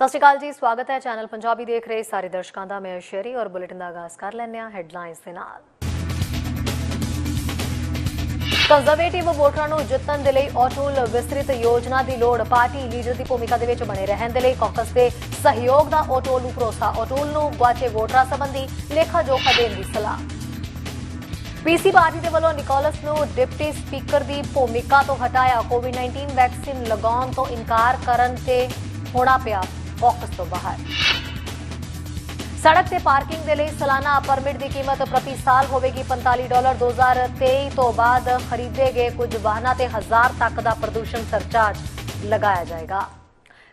सत श्री अकाल जी, स्वागत है चैनल पंजाबी देख रहे सारे दर्शकों का। मैं शेरी और बुलेटिन का आगाज कर लैंने हैडलाइंस के नाल। कंजरवेटिव वोटरां नूं जितण दे लई अटूल विस्तृत योजना की लोड़। पार्टी लीडर की भूमिका दे विच बने रहण दे लई कॉकस के सहयोग का अटूल नूं भरोसा। अटूल नूं गुआचे वोटरां संबंधी लेखा जोखा देण दी सलाह। पीसी पार्टी के वलों निकोलस नूं डिप्टी स्पीकर की भूमिका तो हटाया। कोविड-19 वैक्सीन लगाउण तो इनकार करन ते होना पिया कॉकस तो बाहर। सड़क से पार्किंग के लिए सालाना परमिट की कीमत प्रति साल होगी $45। 2023 तो बाद खरीदे गए कुछ वाहनों ते 1000 तक का प्रदूषण सरचार्ज लगाया जाएगा।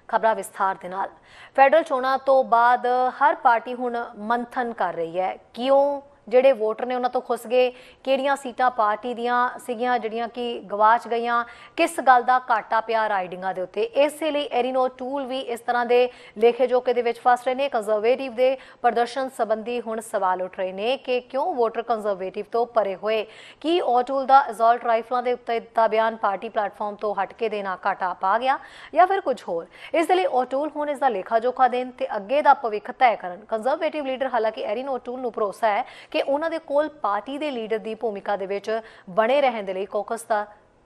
खबरां विस्तार दे नाल। फैडरल चोणां तो बाद हर पार्टी हुण मंथन कर रही है। क्यों ਜਿਹੜੇ वोटर ने उन्होंने तो खुस गए, ਕਿਹੜੀਆਂ सीटां पार्टी ਦੀਆਂ ਸੀਗੀਆਂ ਜਿਹੜੀਆਂ कि ਗਵਾਚ ਗਈਆਂ, किस गल का घाटा ਪਿਆ ਰਾਈਡਿੰਗਾਂ ਦੇ ਉੱਤੇ। ਇਸੇ ਲਈ ਐਰੀਨੋ ਟੂਲ ਵੀ ਇਸ ਤਰ੍ਹਾਂ ਦੇ ਲੇਖੇ ਜੋਖੇ ਦੇ ਵਿੱਚ ਫਸ ਰਹੇ ਨੇ। ਕੰਜ਼ਰਵੇਟਿਵ ਦੇ ਪ੍ਰਦਰਸ਼ਨ ਸੰਬੰਧੀ ਹੁਣ ਸਵਾਲ ਉੱਠ ਰਹੇ ਨੇ ਕਿ ਕਿਉਂ ਵੋਟਰ ਕੰਜ਼ਰਵੇਟਿਵ ਤੋਂ ਪਰੇ ਹੋਏ। ਕੀ ਓਟੂਲ ਦਾ ਅਸੌਲਟ ਰਾਈਫਲਾਂ ਦੇ ਉੱਤੇ ਦਿੱਤਾ ਬਿਆਨ ਪਾਰਟੀ ਪਲੇਟਫਾਰਮ ਤੋਂ ਹਟ ਕੇ ਦੇਣਾ ਘਾਟਾ ਪਾ ਗਿਆ ਜਾਂ ਫਿਰ ਕੁਝ ਹੋਰ। ਇਸ ਦੇ ਲਈ ਓਟੂਲ ਹੁਣ ਇਸ ਦਾ ਲੇਖਾ ਜੋਖਾ ਦੇਣ ਤੇ ਅੱਗੇ ਦਾ ਭਵਿੱਖ ਤੈਅ ਕਰਨ। ਕੰਜ਼ਰਵੇਟਿਵ ਲੀਡਰ ਹਾਲਾਂਕਿ ਐਰੀਨੋ ਓਟੂਲ ਨੂੰ ਭਰੋਸਾ ਹੈ कि उन्होंने कोल पार्टी के लीडर की भूमिका दे विच बने रहने दे लई कॉकस का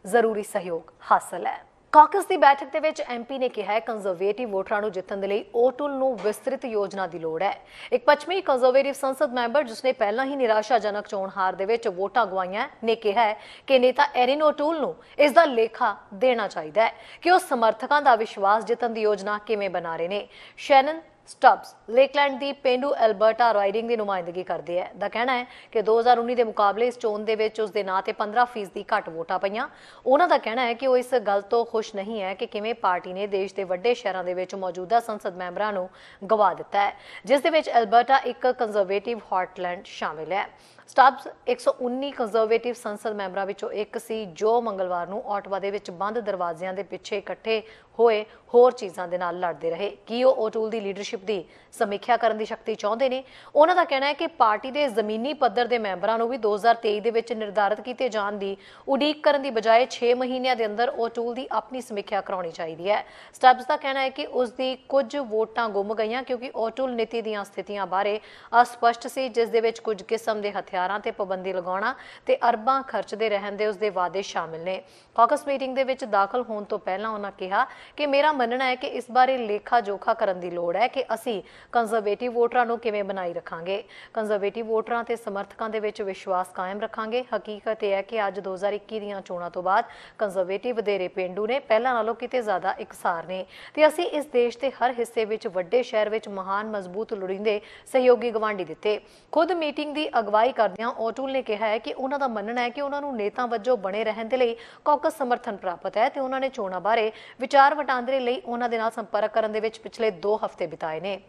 जरूरी सहयोग हासिल है। कॉकस की बैठक दे विच एमपी ने कहा है कंजरवेटिव वोटरां नूं जितण दे लई ओटूल नूं विस्तृत योजना की लोड़ है। एक पश्चिमी कंजरवेटिव संसद मैंबर जिसने पहला ही निराशाजनक चोण हार दे विच वोटां गवाईआं ने कहा है कि नेता एरिन ओटूल नूं इस दा लेखा देना चाहिए है कि वह समर्थकों का विश्वास जितण की योजना किवें बना रहे हैं। शैनन स्टब्स लेकलैंड की पेंडू एल्बर्टा राइडिंग की नुमाइंदगी करते हैं। दा कहना है कि 2019 के मुकाबले इस चोन दे विच उसदे नां ते 15% घट वोटां पईआं। उन्हां दा कहना है कि वो इस गल तो खुश नहीं है कि किवें पार्टी ने देश के वड्डे शहरां दे विच मौजूदा संसद मैंबरां नूं गवा दिता है, जिस दे विच एल्बर्टा एक कंजरवेटिव हॉटलैंड शामिल है। स्टब्स 119 कंजरवेटिव संसद मैंबरां विचों एक सी जो मंगलवार नूं ऑटवा दे विच बंद दरवाजिਆਂ ਦੇ ਪਿੱਛੇ ਇਕੱਠੇ ਹੋਏ ਹੋਰ ਚੀਜ਼ਾਂ ਦੇ ਨਾਲ ਲੜਦੇ ਰਹੇ। ਕੀ ਉਹ ਓਟੂਲ ਦੀ ਲੀਡਰਸ਼ਿਪ ਦੀ ਸਮੀਖਿਆ ਕਰਨ ਦੀ ਸ਼ਕਤੀ ਚਾਹੁੰਦੇ ਨੇ? ਉਹਨਾਂ ਦਾ ਕਹਿਣਾ ਹੈ ਕਿ ਪਾਰਟੀ ਦੇ ਜ਼ਮੀਨੀ ਪੱਧਰ ਦੇ ਮੈਂਬਰਾਂ ਨੂੰ ਵੀ 2023 ਦੇ ਵਿੱਚ ਨਿਰਧਾਰਿਤ ਕੀਤੇ ਜਾਣ ਦੀ ਉਡੀਕ ਕਰਨ ਦੀ ਬਜਾਏ 6 ਮਹੀਨਿਆਂ ਦੇ ਅੰਦਰ ਓਟੂਲ ਦੀ ਆਪਣੀ ਸਮੀਖਿਆ ਕਰਾਉਣੀ ਚਾਹੀਦੀ ਹੈ। ਸਟਬਸ ਦਾ ਕਹਿਣਾ ਹੈ ਕਿ ਉਸ ਦੀ ਕੁਝ ਵੋਟਾਂ ਗੁੰਮ ਗਈਆਂ ਕਿਉਂਕਿ ਓਟੂਲ ਨੀਤੀ ਦੀਆਂ ਸਥਿਤੀਆਂ ਬਾਰੇ ਅਸਪਸ਼ਟ ਸੀ, ਜਿਸ ਦੇ ਵਿੱਚ ਕੁਝ ਕਿਸਮ ਦੇ ਹਥਿਆਰਾਂ ਤੇ ਪਾਬੰਦੀ ਲਗਾਉਣਾ ਤੇ ਅਰਬਾਂ ਖਰਚਦੇ ਰਹਿਣ ਦੇ ਉਸਦੇ ਵਾਅਦੇ ਸ਼ਾਮਿਲ ਨੇ। ਕਾਕਸ ਮੀਟਿੰਗ ਦੇ ਵਿੱਚ ਦਾਖਲ ਹੋਣ ਤੋਂ ਪਹਿਲਾਂ ਉਹਨਾਂ ਕਿਹਾ ਕਿ ਮੇਰਾ ਮੰਨਣਾ ਹੈ ਕਿ ਇਸ ਬਾਰੇ ਲੇਖਾ ਜੋਖਾ ਕਰਨ ਦੀ ਲੋੜ ਹੈ ਕਿ ਅਸੀਂ ਕੰਜ਼ਰਵੇਟਿਵ ਵੋਟਰਾਂ ਨੂੰ ਕਿਵੇਂ ਬਣਾਈ ਰੱਖਾਂਗੇ। ਕੰਜ਼ਰਵੇਟਿਵ ਵੋਟਰਾਂ ਤੇ ਸਮਰਥਕਾਂ ਦੇ ਵਿੱਚ ਵਿਸ਼ਵਾਸ ਕਾਇਮ ਰੱਖਾਂਗੇ। ਹਕੀਕਤ ਇਹ ਹੈ ਕਿ ਅੱਜ 2021 ਦੀਆਂ ਚੋਣਾਂ ਤੋਂ ਬਾਅਦ ਕੰਜ਼ਰਵੇਟਿਵ ਵਧੇਰੇ ਪੇਂਡੂ ਨੇ, ਪਹਿਲਾਂ ਨਾਲੋਂ ਕਿਤੇ ਜ਼ਿਆਦਾ ਇਕਸਾਰ ਨੇ ਤੇ ਅਸੀਂ ਇਸ ਦੇਸ਼ ਦੇ ਹਰ ਹਿੱਸੇ ਵਿੱਚ ਵੱਡੇ ਸ਼ਹਿਰ ਵਿੱਚ ਮਹਾਨ ਮਜ਼ਬੂਤ ਲੋੜੀਂਦੇ ਸਹਿਯੋਗੀ ਗਵਾਂਢੀ ਦਿੱਤੇ। ਖੁਦ ਮੀਟਿੰਗ ਦੀ ਅਗਵਾਈ ਕਰਦਿਆਂ ਓਟੂਲ ਨੇ ਕਿਹਾ ਹੈ ਕਿ ਉਹਨਾਂ ਦਾ ਮੰਨਣਾ ਹੈ ਕਿ ਉਹਨਾਂ ਨੂੰ ਨੇਤਾ ਵਜੋਂ ਬਣੇ ਰਹਿਣ ਦੇ ਲਈ ਕੌਕਸ ਸਮਰਥਨ ਪ੍ਰਾਪਤ ਹੈ ਤੇ ਉਹਨਾਂ ਨੇ ਚੋਣਾਂ ਬਾਰੇ ਵਿਚਾਰ ਵਟਾਂਦਰੇ ਲਈ ਉਹਨਾਂ ਦੇ ਨਾਲ ਸੰਪਰਕ ਕਰਨ ਦੇ ਵਿੱਚ ਪਿਛਲੇ 2 ਹਫ਼ਤੇ ਬਿਤਾਏ ਨੇ।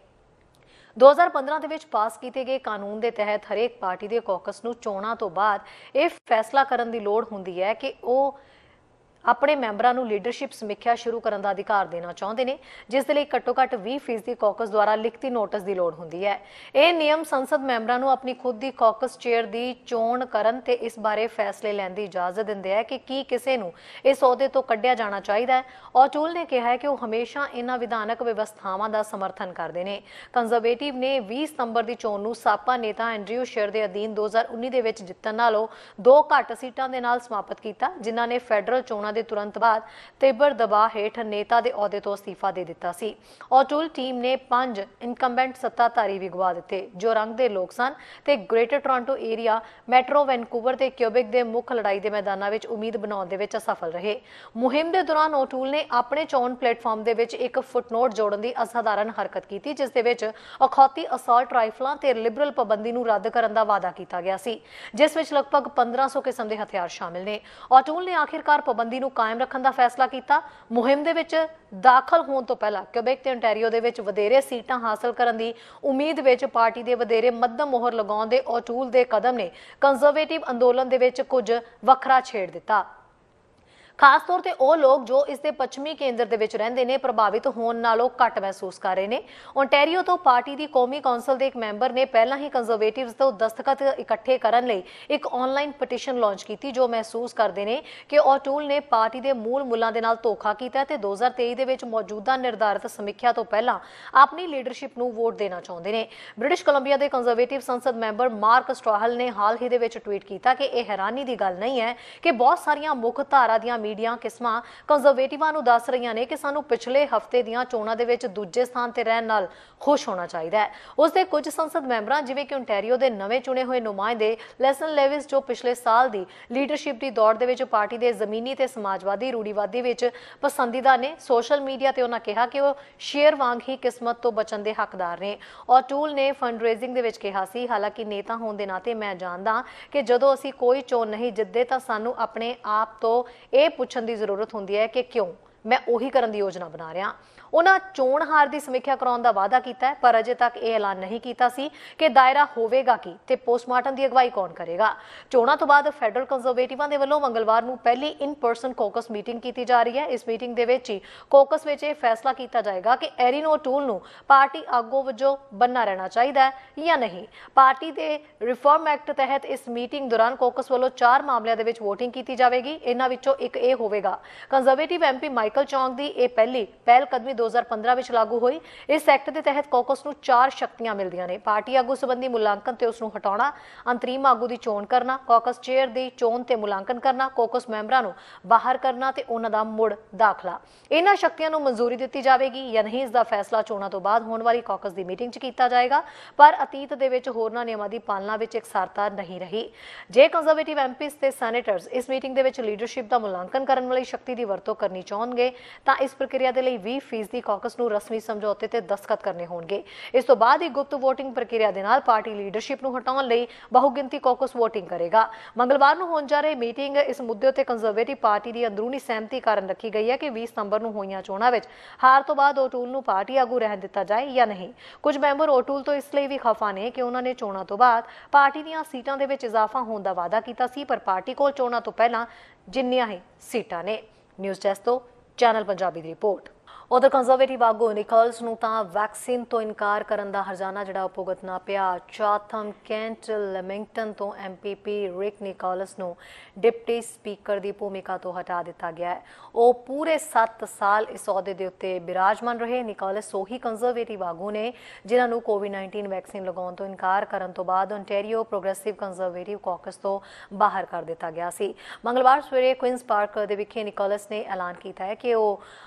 2015 ਦੇ ਵਿੱਚ ਪਾਸ ਕੀਤੇ ਗਏ ਕਾਨੂੰਨ ਦੇ ਤਹਿਤ ਹਰੇਕ ਪਾਰਟੀ ਦੇ ਕੌਕਸ ਨੂੰ ਚੋਣਾਂ ਤੋਂ ਬਾਅਦ ਇਹ ਫੈਸਲਾ ਕਰਨ ਦੀ ਲੋੜ ਹੁੰਦੀ ਹੈ ਕਿ ਉਹ ਆਪਣੇ ਮੈਂਬਰਾਂ ਨੂੰ ਲੀਡਰਸ਼ਿਪ ਸਮੀਖਿਆ ਸ਼ੁਰੂ ਕਰਨ ਦਾ ਅਧਿਕਾਰ ਦੇਣਾ ਚਾਹੁੰਦੇ ਨੇ, ਜਿਸ ਦੇ ਲਈ ਘੱਟੋ-ਘੱਟ 20% ਕੌਕਸ ਦੁਆਰਾ ਲਿਖਤੀ ਨੋਟਿਸ ਦੀ ਲੋੜ ਹੁੰਦੀ ਹੈ। ਇਹ ਨਿਯਮ ਸੰਸਦ ਮੈਂਬਰਾਂ ਨੂੰ ਆਪਣੀ ਖੁਦ ਦੀ ਕੌਕਸ ਚੇਅਰ ਦੀ ਚੋਣ ਕਰਨ ਤੇ ਇਸ ਬਾਰੇ ਫੈਸਲੇ ਲੈਣ ਦੀ ਇਜਾਜ਼ਤ ਦਿੰਦੇ ਹੈ ਕਿ ਕੀ ਕਿਸੇ ਨੂੰ ਇਸ ਅਹੁਦੇ ਤੋਂ ਕੱਢਿਆ ਜਾਣਾ ਚਾਹੀਦਾ ਹੈ। ਓਟੂਲ ਨੇ ਕਿਹਾ ਹੈ ਕਿ ਉਹ ਹਮੇਸ਼ਾ ਇਹਨਾਂ ਵਿਧਾਨਕ ਵਿਵਸਥਾਵਾਂ ਦਾ ਸਮਰਥਨ ਕਰਦੇ ਨੇ। ਕੰਜ਼ਰਵੇਟਿਵ ਨੇ 20 ਸਤੰਬਰ ਦੀ ਚੋਣ ਨੂੰ ਸਾਬਕਾ ਨੇਤਾ ਐਂਡਰਿਊ ਸ਼ੇਰ ਦੇ ਅਧੀਨ 2019 ਦੇ ਵਿੱਚ ਜਿੱਤਣ ਨਾਲੋਂ 2 ਘੱਟ ਸੀਟਾਂ ਦੇ ਨਾਲ ਸਮਾਪਤ ਕੀਤਾ, ਜਿਨ੍ਹਾਂ ਨੇ ਫੈਡਰਲ ਚੋਣਾਂ ਦੇ तुरंत बाद ਤਿੱਬਰ ਦਬਾਅ ਹੇਠ ਨੇਤਾ ਦੇ ਅਹੁਦੇ ਤੋਂ ਅਸਤੀਫਾ ਦੇ ਦਿੱਤਾ ਸੀ। ਓਟੂਲ ਟੀਮ ਨੇ 5 ਇਨਕੰਬੈਂਟ ਸੱਤਾਧਾਰੀ ਵੀ ਗਵਾ ਦਿੱਤੇ ਜੋ ਰੰਗ ਦੇ ਲੋਕ ਸਨ ਤੇ greater Toronto area, metro Vancouver ਤੇ ਕਿਊਬਿਕ ਦੇ ਮੁੱਖ ਲੜਾਈ ਦੇ ਮੈਦਾਨਾਂ ਵਿੱਚ ਉਮੀਦ ਬਣਾਉਣ ਦੇ ਵਿੱਚ ਅਸਫਲ ਰਹੇ। ਮੁਹਿੰਮ ਦੇ ਦੌਰਾਨ ਓਟੂਲ ਨੇ ਆਪਣੇ ਚੋਣ ਪਲੇਟਫਾਰਮ ਦੇ ਵਿੱਚ ਇੱਕ ਫੁੱਟਨੋਟ ਜੋੜਨ ਦੀ ਅਸਾਧਾਰਨ ਹਰਕਤ ਕੀਤੀ, ਜਿਸ ਦੇ ਵਿੱਚ ਅਖੌਤੀ ਅਸੌਲਟ ਰਾਈਫਲਾਂ ਤੇ ਲਿਬਰਲ ਪਾਬੰਦੀ ਨੂੰ ਰੱਦ ਕਰਨ ਦਾ ਵਾਅਦਾ ਕੀਤਾ ਗਿਆ ਸੀ, ਜਿਸ ਵਿੱਚ ਲਗਭਗ 1500 ਕਿਸਮ ਦੇ ਹਥਿਆਰ ਸ਼ਾਮਿਲ ਨੇ। ਓਟੂਲ ਨੇ ਆਖਿਰਕਾਰ ਪਾਬੰਦੀ ਨੂੰ ਕਾਇਮ ਰੱਖਣ ਦਾ ਫੈਸਲਾ ਕੀਤਾ। ਮੁਹਿੰਮ ਦੇ ਵਿੱਚ ਦਾਖਲ ਹੋਣ ਤੋਂ ਪਹਿਲਾਂ ਕਿਊਬੈਕ ਤੇ ontario ਦੇ ਵਿੱਚ ਵਧੇਰੇ ਸੀਟਾਂ ਹਾਸਲ ਕਰਨ ਦੀ ਉਮੀਦ ਵਿੱਚ ਪਾਰਟੀ ਦੇ ਵਧੇਰੇ ਮੱਧਮ ਮੋਹਰ ਲਗਾਉਣ ਦੇ ਓਟੂਲ ਦੇ ਕਦਮ ਨੇ ਕੰਜ਼ਰਵੇਟਿਵ ਅੰਦੋਲਨ ਦੇ ਵਿੱਚ ਕੁਝ ਵੱਖਰਾ ਛੇੜ ਦਿੱਤਾ। ਖਾਸ ਤੌਰ ਤੇ ਉਹ ਲੋਕ ਜੋ ਇਸ ਦੇ ਪੱਛਮੀ ਕੇਂਦਰ ਦੇ ਵਿੱਚ ਰਹਿੰਦੇ ਨੇ ਪ੍ਰਭਾਵਿਤ ਹੋਣ ਨਾਲੋਂ ਘੱਟ ਮਹਿਸੂਸ ਕਰ ਰਹੇ ਨੇ। ਓਨਟਾਰੀਓ ਤੋਂ ਪਾਰਟੀ ਦੀ ਕੌਮੀ ਕੌਂਸਲ ਦੇ ਇੱਕ ਮੈਂਬਰ ਨੇ ਪਹਿਲਾਂ ਹੀ ਕੰਜ਼ਰਵੇਟਿਵਸ ਤੋਂ ਦਸਤਖਤ ਇਕੱਠੇ ਕਰਨ ਲਈ ਇੱਕ ਆਨਲਾਈਨ ਪਟੀਸ਼ਨ ਲਾਂਚ ਕੀਤੀ, ਜੋ ਮਹਿਸੂਸ ਕਰਦੇ ਨੇ ਕਿ ਓਟੂਲ ਨੇ ਪਾਰਟੀ ਦੇ ਮੂਲ ਮੁੱਲਾਂ ਦੇ ਨਾਲ ਧੋਖਾ ਕੀਤਾ ਤੇ 2023 ਦੇ ਵਿੱਚ ਮੌਜੂਦਾ ਨਿਰਧਾਰਿਤ ਸਮੀਖਿਆ ਤੋਂ ਪਹਿਲਾਂ ਆਪਣੀ ਲੀਡਰਸ਼ਿਪ ਨੂੰ ਵੋਟ ਦੇਣਾ ਚਾਹੁੰਦੇ ਨੇ। ਬ੍ਰਿਟਿਸ਼ ਕੋਲੰਬੀਆ ਦੇ ਕੰਜ਼ਰਵੇਟਿਵ ਸੰਸਦ ਮੈਂਬਰ ਮਾਰਕ ਸਟ੍ਰਾਹਲ ਨੇ ਹਾਲ ਹੀ ਦੇ ਵਿੱਚ ਟਵੀਟ ਕੀਤਾ ਕਿ ਇਹ ਹੈਰਾਨੀ ਦੀ ਗੱਲ ਨਹੀਂ ਹੈ ਕਿ ਬਹੁਤ ਸਾਰੀਆਂ ਮੁੱਖ ਧਾਰਾ ਦੀਆਂ ਮੀਡੀਆ ਕਿਸਮਾਂ ਕੰਜ਼ਰਵੇਟਿਵਾਂ ਨੂੰ ਦੱਸ ਰਹੀਆਂ ਨੇ ਕਿ ਸਾਨੂੰ ਪਿਛਲੇ ਹਫ਼ਤੇ ਦੀਆਂ ਚੋਣਾਂ ਦੇ ਵਿੱਚ ਦੂਜੇ ਸਥਾਨ ਤੇ ਰਹਿਣ ਨਾਲ ਖੁਸ਼ ਹੋਣਾ ਚਾਹੀਦਾ ਹੈ। ਉਸ ਦੇ ਕੁਝ ਸੰਸਦ ਮੈਂਬਰਾਂ ਜਿਵੇਂ ਕਿ ਓਨਟਾਰੀਓ ਦੇ ਨਵੇਂ ਚੁਣੇ ਹੋਏ ਨੁਮਾਇੰਦੇ ਲੈਸਨ ਲੇਵਿਸ, ਜੋ ਪਿਛਲੇ ਸਾਲ ਦੀ ਲੀਡਰਸ਼ਿਪ ਦੀ ਦੌੜ ਦੇ ਵਿੱਚ ਪਾਰਟੀ ਦੇ ਜ਼ਮੀਨੀ ਤੇ ਸਮਾਜਵਾਦੀ ਰੂੜੀਵਾਦੀ ਵਿੱਚ ਪਸੰਦੀਦਾ ਨੇ, ਸੋਸ਼ਲ ਮੀਡੀਆ ਤੇ ਉਹਨਾਂ ਕਿਹਾ ਕਿ ਉਹ ਸ਼ੇਅਰ ਵਾਂਗ ਹੀ ਕਿਸਮਤ ਤੋਂ ਬਚਣ ਦੇ ਹੱਕਦਾਰ ਨੇ। ਓਟੂਲ ਨੇ ਫੰਡਰੇਜ਼ਿੰਗ ਦੇ ਵਿੱਚ ਕਿਹਾ ਸੀ, ਹਾਲਾਂਕਿ ਨੇਤਾ ਹੋਣ ਦੇ ਨਾਤੇ ਮੈਂ ਜਾਣਦਾ ਕਿ ਜਦੋਂ ਅਸੀਂ ਕੋਈ ਚੋਣ ਨਹੀਂ ਜਿੱਤਦੇ ਤਾਂ ਸਾਨੂੰ ਆਪਣੇ ਆਪ ਤੋਂ ਇਹ ਪੁੱਛਣ ਦੀ ਜ਼ਰੂਰਤ ਹੁੰਦੀ ਹੈ ਕਿ ਕਿਉਂ ਮੈਂ ਉਹੀ ਕਰਨ ਦੀ ਯੋਜਨਾ ਬਣਾ ਰਿਹਾ। ਉਹਨਾਂ ਚੋਣ ਹਾਰ ਦੀ ਸਮੀਖਿਆ ਕਰਾਉਣ ਦਾ ਵਾਅਦਾ ਕੀਤਾ ਹੈ, ਪਰ ਅਜੇ ਤੱਕ ਇਹ ਐਲਾਨ ਨਹੀਂ ਕੀਤਾ ਸੀ ਕਿ ਦਾਇਰਾ ਹੋਵੇਗਾ ਕੀ ਤੇ ਪੋਸਟਮਾਰਟਮ ਦੀ ਅਗਵਾਈ ਕੌਣ ਕਰੇਗਾ। ਚੋਣਾਂ ਤੋਂ ਬਾਅਦ ਫੈਡਰਲ ਕੰਜ਼ਰਵੇਟਿਵਾਂ ਦੇ ਵੱਲੋਂ ਮੰਗਲਵਾਰ ਨੂੰ ਪਹਿਲੀ ਇਨ ਪਰਸਨ ਕੋਕਸ ਮੀਟਿੰਗ ਕੀਤੀ ਜਾ ਰਹੀ ਹੈ। ਇਸ ਮੀਟਿੰਗ ਦੇ ਵਿੱਚ ਹੀ ਕੋਕਸ ਵਿੱਚ ਇਹ ਫੈਸਲਾ ਕੀਤਾ ਜਾਏਗਾ ਕਿ ਐਰਿਨ ਓਟੂਲ ਨੂੰ ਪਾਰਟੀ ਆਗੂ ਵਜੋਂ ਬੰਨਾ ਰਹਿਣਾ ਚਾਹੀਦਾ ਹੈ ਜਾਂ ਨਹੀਂ। ਪਾਰਟੀ ਦੇ ਰਿਫਾਰਮ ਐਕਟ ਤਹਿਤ ਇਸ ਮੀਟਿੰਗ ਦੌਰਾਨ ਕੋਕਸ ਵੱਲੋਂ 4 ਮਾਮਲਿਆਂ ਦੇ ਵਿੱਚ ਵੋਟਿੰਗ ਕੀਤੀ ਜਾਵੇਗੀ। ਇਹਨਾਂ ਵਿੱਚੋਂ ਇੱਕ ਇਹ ਹੋਵੇਗਾ, ਕੰਜ਼ਰਵੇਟਿਵ ਐਮਪੀ ਮਾਈਕਲ ਚੌਂਗ ਦੀ ਇਹ ਪਹਿਲੀ ਪਹਿਲ ਕਦਮੀ 2015 ਵਿੱਚ ਲਾਗੂ ਹੋਈ। ਇਸ ਐਕਟ ਦੇ ਤਹਿਤ ਕੋਕਸ ਨੂੰ 4 ਸ਼ਕਤੀਆਂ ਮਿਲਦੀਆਂ ਨੇ: ਪਾਰਟੀ ਆਗੂ ਸੰਬੰਧੀ ਮੁਲਾਂਕਣ ਤੇ ਉਸ ਨੂੰ ਹਟਾਉਣਾ, ਅੰਤਰੀਮ ਆਗੂ ਦੀ ਚੋਣ ਕਰਨਾ, ਕੋਕਸ ਚੇਅਰ ਦੀ ਚੋਣ ਤੇ ਮੁਲਾਂਕਣ ਕਰਨਾ, ਕੋਕਸ ਮੈਂਬਰਾਂ ਨੂੰ ਬਾਹਰ ਕਰਨਾ ਤੇ ਉਹਨਾਂ ਦਾ ਮੁੜ ਦਾਖਲਾ। ਇਹਨਾਂ ਸ਼ਕਤੀਆਂ ਨੂੰ ਮਨਜ਼ੂਰੀ ਦਿੱਤੀ ਜਾਵੇਗੀ ਜਾਂ ਨਹੀਂ, ਇਸ ਦਾ ਫੈਸਲਾ ਚੋਣਾਂ ਤੋਂ ਬਾਅਦ ਹੋਣ ਵਾਲੀ ਕੋਕਸ ਦੀ ਮੀਟਿੰਗ 'ਚ ਕੀਤਾ ਜਾਏਗਾ। ਪਰ ਅਤੀਤ ਦੇ ਵਿੱਚ ਹੋਰਨਾਂ ਨਿਯਮਾਂ ਦੀ ਪਾਲਣਾ ਵਿੱਚ ਇਕਸਾਰਤਾ ਨਹੀਂ ਰਹੀ। ਜੇ ਕੰਜ਼ਰਵੇਟਿਵ ਐਮਪੀਜ਼ ਤੇ ਸੈਨੇਟਰਸ ਇਸ ਮੀਟਿੰਗ ਦੇ ਵਿੱਚ ਲੀਡਰਸ਼ਿਪ ਦਾ ਮੁਲਾਂਕਣ ਕਰਨ ਵਾਲੀ ਸ਼ਕਤੀ ਦੀ ਵਰਤੋਂ ਕਰਨੀ ਚਾਹੁੰਦੇ ਤਾਂ ਇਸ ਪ੍ਰਕਿਰਿਆ ਦੇ ਲਈ 20% ਕਾਕਸ ਨੂੰ ਰਸਮੀ ਸਮਝੌਤੇ ਤੇ ਦਸਤਖਤ ਕਰਨੇ ਹੋਣਗੇ। ਇਸ ਤੋਂ ਬਾਅਦ ਹੀ ਗੁਪਤ ਵੋਟਿੰਗ ਪ੍ਰਕਿਰਿਆ ਦੇ ਨਾਲ ਪਾਰਟੀ ਲੀਡਰਸ਼ਿਪ ਨੂੰ ਹਟਾਉਣ ਲਈ ਬਹੁਗਿਣਤੀ ਕਾਕਸ ਵੋਟਿੰਗ ਕਰੇਗਾ। ਮੰਗਲਵਾਰ ਨੂੰ ਹੋਣ ਜਾ ਰਹੀ ਮੀਟਿੰਗ ਇਸ ਮੁੱਦੇ ਉੱਤੇ ਕੰਜ਼ਰਵੇਟਿਵ ਪਾਰਟੀ ਦੀ ਅੰਦਰੂਨੀ ਸਹਿਮਤੀ ਕਾਰਨ ਰੱਖੀ ਗਈ ਹੈ ਕਿ 20 ਸਤੰਬਰ ਨੂੰ ਹੋਈਆਂ ਚੋਣਾਂ ਵਿੱਚ ਹਾਰ ਤੋਂ ਬਾਅਦ ਓਟੂਲ ਨੂੰ ਪਾਰਟੀ ਆਗੂ ਰਹਿਣ ਦਿੱਤਾ ਜਾਏ ਜਾਂ ਨਹੀਂ। ਕੁਝ ਮੈਂਬਰ ਓਟੂਲ ਤੋਂ ਇਸ ਲਈ ਵੀ ਖਫਾ ਨੇ ਕਿ ਉਹਨਾਂ ਨੇ ਚੋਣਾਂ ਤੋਂ ਬਾਅਦ ਪਾਰਟੀ ਦੀਆਂ ਸੀਟਾਂ ਦੇ ਵਿੱਚ ਇਜ਼ਾਫਾ ਹੋਣ ਦਾ ਵਾਅਦਾ ਕੀਤਾ ਸੀ, ਪਰ ਪਾਰਟੀ ਕੋਲ ਚੋਣਾਂ ਤੋਂ ਪਹਿਲਾਂ ਜਿੰਨੀਆਂ ਹੀ ਸੀਟਾਂ ਨੇ। ਨਿਊਜ਼ ਡੈਸਕ ਤੋਂ ਚੈਨਲ ਪੰਜਾਬੀ ਦੀ ਰਿਪੋर्ट। उधर कंजरवेटिव आगू निकोल्स ਨੂੰ ਤਾਂ ਵੈਕਸੀਨ ਤੋਂ ਇਨਕਾਰ ਕਰਨ ਦਾ ਹਰਜਾਨਾ ਜਿਹੜਾ ਭੁਗਤਣਾ ਪਿਆ। ਚਾਥਮ ਕੈਂਟ ਲੈਮਿੰਗਟਨ ਤੋਂ ਐਮਪੀਪੀ ਰਿਕ ਨਿਕੋਲਸ ਨੂੰ ਡਿਪਟੀ ਸਪੀਕਰ ਦੀ ਭੂਮਿਕਾ ਤੋਂ ਹਟਾ ਦਿੱਤਾ ਗਿਆ ਹੈ। ਉਹ ਪੂਰੇ 7 ਸਾਲ ਇਸ ਅਹੁਦੇ ਦੇ ਉੱਤੇ ਬਿਰਾਜਮਾਨ ਰਹੇ। ਨਿਕੋਲਸ ਉਹੀ ਕੰਜ਼ਰਵੇਟਿਵ ਆਗੂ ਨੇ ਜਿਨ੍ਹਾਂ ਨੂੰ ਕੋਵਿਡ-19 ਵੈਕਸੀਨ ਲਗਾਉਣ ਤੋਂ ਇਨਕਾਰ ਕਰਨ ਤੋਂ ਬਾਅਦ ਓਨਟਾਰੀਓ ਪ੍ਰੋਗਰੈਸਿਵ ਕੰਜ਼ਰਵੇਟਿਵ ਕਾਕਸ ਤੋਂ ਬਾਹਰ ਕਰ ਦਿੱਤਾ ਗਿਆ ਸੀ। ਮੰਗਲਵਾਰ ਸਵੇਰੇ ਕੁਇਨਸ ਪਾਰਕ ਦੇ ਵਿਖੇ ਨਿਕੋਲਸ ਨੇ ਐਲਾਨ ਕੀਤਾ ਹੈ ਕਿ ਉਹ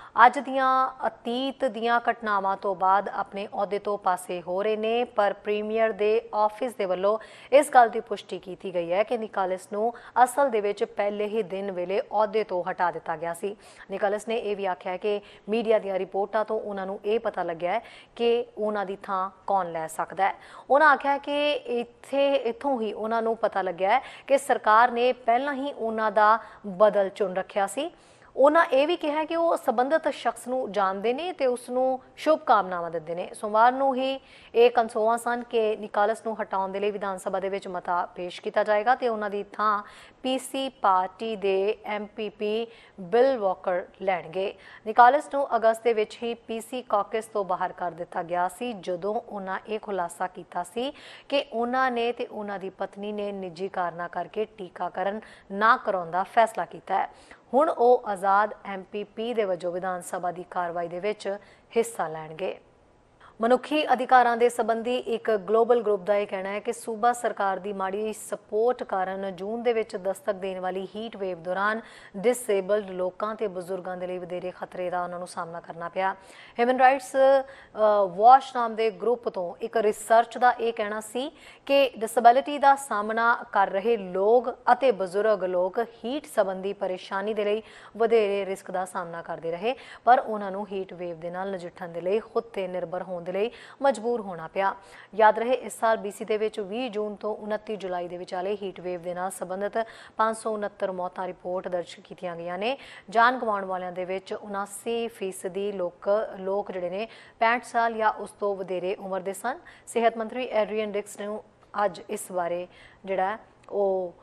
ਅੱਜ ਦੀਆਂ ਅਤੀਤ ਦੀਆਂ ਘਟਨਾਵਾਂ ਤੋਂ ਬਾਅਦ ਆਪਣੇ ਅਹੁਦੇ ਤੋਂ ਪਾਸੇ ਹੋ ਰਹੇ ਨੇ, ਪਰ ਪ੍ਰੀਮੀਅਰ ਦੇ ਆਫਿਸ ਦੇ ਵੱਲੋਂ ਇਸ ਗੱਲ ਦੀ ਪੁਸ਼ਟੀ ਕੀਤੀ ਗਈ ਹੈ ਕਿ ਨਿਕੋਲਸ ਨੂੰ ਅਸਲ ਦੇ ਵਿੱਚ ਪਹਿਲੇ ਹੀ ਦਿਨ ਵੇਲੇ ਅਹੁਦੇ ਤੋਂ ਹਟਾ ਦਿੱਤਾ ਗਿਆ ਸੀ। ਨਿਕੋਲਸ ਨੇ ਇਹ ਵੀ ਆਖਿਆ ਕਿ ਮੀਡੀਆ ਦੀਆਂ ਰਿਪੋਰਟਾਂ ਤੋਂ ਉਹਨਾਂ ਨੂੰ ਇਹ ਪਤਾ ਲੱਗਿਆ ਹੈ ਕਿ ਉਹਨਾਂ ਦੀ ਥਾਂ ਕੌਣ ਲੈ ਸਕਦਾ ਹੈ। ਉਹਨਾਂ ਆਖਿਆ ਕਿ ਇੱਥੋਂ ਹੀ ਉਹਨਾਂ ਨੂੰ ਪਤਾ ਲੱਗਿਆ ਹੈ ਕਿ ਸਰਕਾਰ ਨੇ ਪਹਿਲਾਂ ਹੀ ਉਹਨਾਂ ਦਾ ਬਦਲ ਚੁਣ ਰੱਖਿਆ ਸੀ। ਉਹਨਾਂ ਇਹ ਵੀ ਕਿਹਾ ਕਿ ਉਹ ਸੰਬੰਧਿਤ ਸ਼ਖਸ ਨੂੰ ਜਾਣਦੇ ਨੇ ਤੇ ਉਸ ਨੂੰ ਸ਼ੁਭ ਕਾਮਨਾਵਾਂ ਦਿੰਦੇ ਨੇ। ਸੋਮਵਾਰ ਨੂੰ ਹੀ ਇਹ ਕਨਸੋਆਂ ਸਨ ਕਿ ਨਿਕੋਲਸ ਨੂੰ ਹਟਾਉਣ ਦੇ ਲਈ ਵਿਧਾਨ ਸਭਾ ਦੇ ਵਿੱਚ ਮਤਾ ਪੇਸ਼ ਕੀਤਾ ਜਾਏਗਾ ਤੇ ਉਹਨਾਂ ਦੀ ਥਾਂ ਪੀਸੀ ਪਾਰਟੀ ਦੇ ਐਮਪੀਪੀ ਬਿਲ ਵਾਕਰ ਲੈਣਗੇ। ਨਿਕੋਲਸ ਨੂੰ ਅਗਸਤ ਦੇ ਵਿੱਚ ਹੀ ਪੀਸੀ ਕਾਕਸ ਤੋਂ ਬਾਹਰ ਕਰ ਦਿੱਤਾ ਗਿਆ ਸੀ, ਜਦੋਂ ਉਹਨਾਂ ਇਹ ਖੁਲਾਸਾ ਕੀਤਾ ਸੀ ਕਿ ਉਹਨਾਂ ਨੇ ਤੇ ਉਹਨਾਂ ਦੀ ਪਤਨੀ ਨੇ ਨਿੱਜੀ ਕਾਰਨਾਂ ਕਰਕੇ ਟੀਕਾਕਰਨ ਨਾ ਕਰਾਉਣ ਦਾ ਫੈਸਲਾ ਕੀਤਾ ਹੈ। ਹੁਣ ਉਹ ਆਜ਼ਾਦ ਐਮਪੀਪੀ ਦੇ ਵਜੋਂ ਵਿਧਾਨ ਸਭਾ ਦੀ ਕਾਰਵਾਈ ਦੇ ਵਿੱਚ ਹਿੱਸਾ ਲੈਣਗੇ। ਮਨੁੱਖੀ ਅਧਿਕਾਰਾਂ ਦੇ ਸੰਬੰਧੀ ਇੱਕ ਗਲੋਬਲ ਗਰੁੱਪ ਦਾ ਇਹ ਕਹਿਣਾ ਹੈ ਕਿ ਸੂਬਾ ਸਰਕਾਰ ਦੀ ਮਾੜੀ ਸਪੋਰਟ ਕਾਰਨ ਜੂਨ ਦੇ ਵਿੱਚ ਦਸਤਕ ਦੇਣ ਵਾਲੀ ਹੀਟ ਵੇਵ ਦੌਰਾਨ ਡਿਸੇਬਲਡ ਲੋਕਾਂ ਤੇ ਬਜ਼ੁਰਗਾਂ ਦੇ ਲਈ ਵਧੇਰੇ ਖਤਰੇ ਦਾ ਉਹਨਾਂ ਨੂੰ ਸਾਹਮਣਾ ਕਰਨਾ ਪਿਆ। ਹਿਊਮਨ ਰਾਈਟਸ ਵਾਚ ਨਾਮ ਦੇ ਗਰੁੱਪ ਤੋਂ ਇੱਕ ਰਿਸਰਚ ਦਾ ਇਹ ਕਹਿਣਾ ਸੀ ਕਿ ਡਿਸੇਬਿਲਿਟੀ ਦਾ ਸਾਹਮਣਾ ਕਰ ਰਹੇ ਲੋਕ ਅਤੇ ਬਜ਼ੁਰਗ ਲੋਕ ਹੀਟ ਸੰਬੰਧੀ ਪਰੇਸ਼ਾਨੀ ਦੇ ਲਈ ਵਧੇਰੇ ਰਿਸਕ ਦਾ ਸਾਹਮਣਾ ਕਰਦੇ ਰਹੇ, ਪਰ ਉਹਨਾਂ ਨੂੰ ਹੀਟ ਵੇਵ ਦੇ ਨਾਲ ਨਜਿੱਠਣ ਦੇ ਲਈ ਖੁਦ ਤੇ ਨਿਰਭਰ ਹੋਣ ਦੇ ਲਈ ਮਜਬੂਰ ਹੋਣਾ ਪਿਆ। ਯਾਦ ਰਹੇ ਇਸ ਸਾਲ BC ਦੇ ਵਿੱਚ 20 ਜੂਨ ਤੋਂ 29 ਜੁਲਾਈ ਦੇ ਵਿਚਾਲੇ ਹੀਟ ਵੇਵ ਦੇ ਨਾਲ ਸੰਬੰਧਿਤ 569 ਮੌਤਾਂ ਰਿਪੋਰਟ ਦਰਜ ਕੀਤੀਆਂ ਗਈਆਂ ਨੇ। ਜਾਨ ਗਵਾਉਣ ਵਾਲਿਆਂ ਦੇ ਵਿੱਚ 79% ਲੋਕ ਜਿਹੜੇ ਨੇ 65 ਸਾਲ ਜਾਂ ਉਸ ਤੋਂ ਵਧੇਰੇ ਉਮਰ ਦੇ ਸਨ। ਸਿਹਤ ਮੰਤਰੀ ਐਡਰੀਅਨ ਡਿਕਸ ਨੇ ਅੱਜ ਇਸ ਬਾਰੇ ਜਿਹੜਾ ਉਹ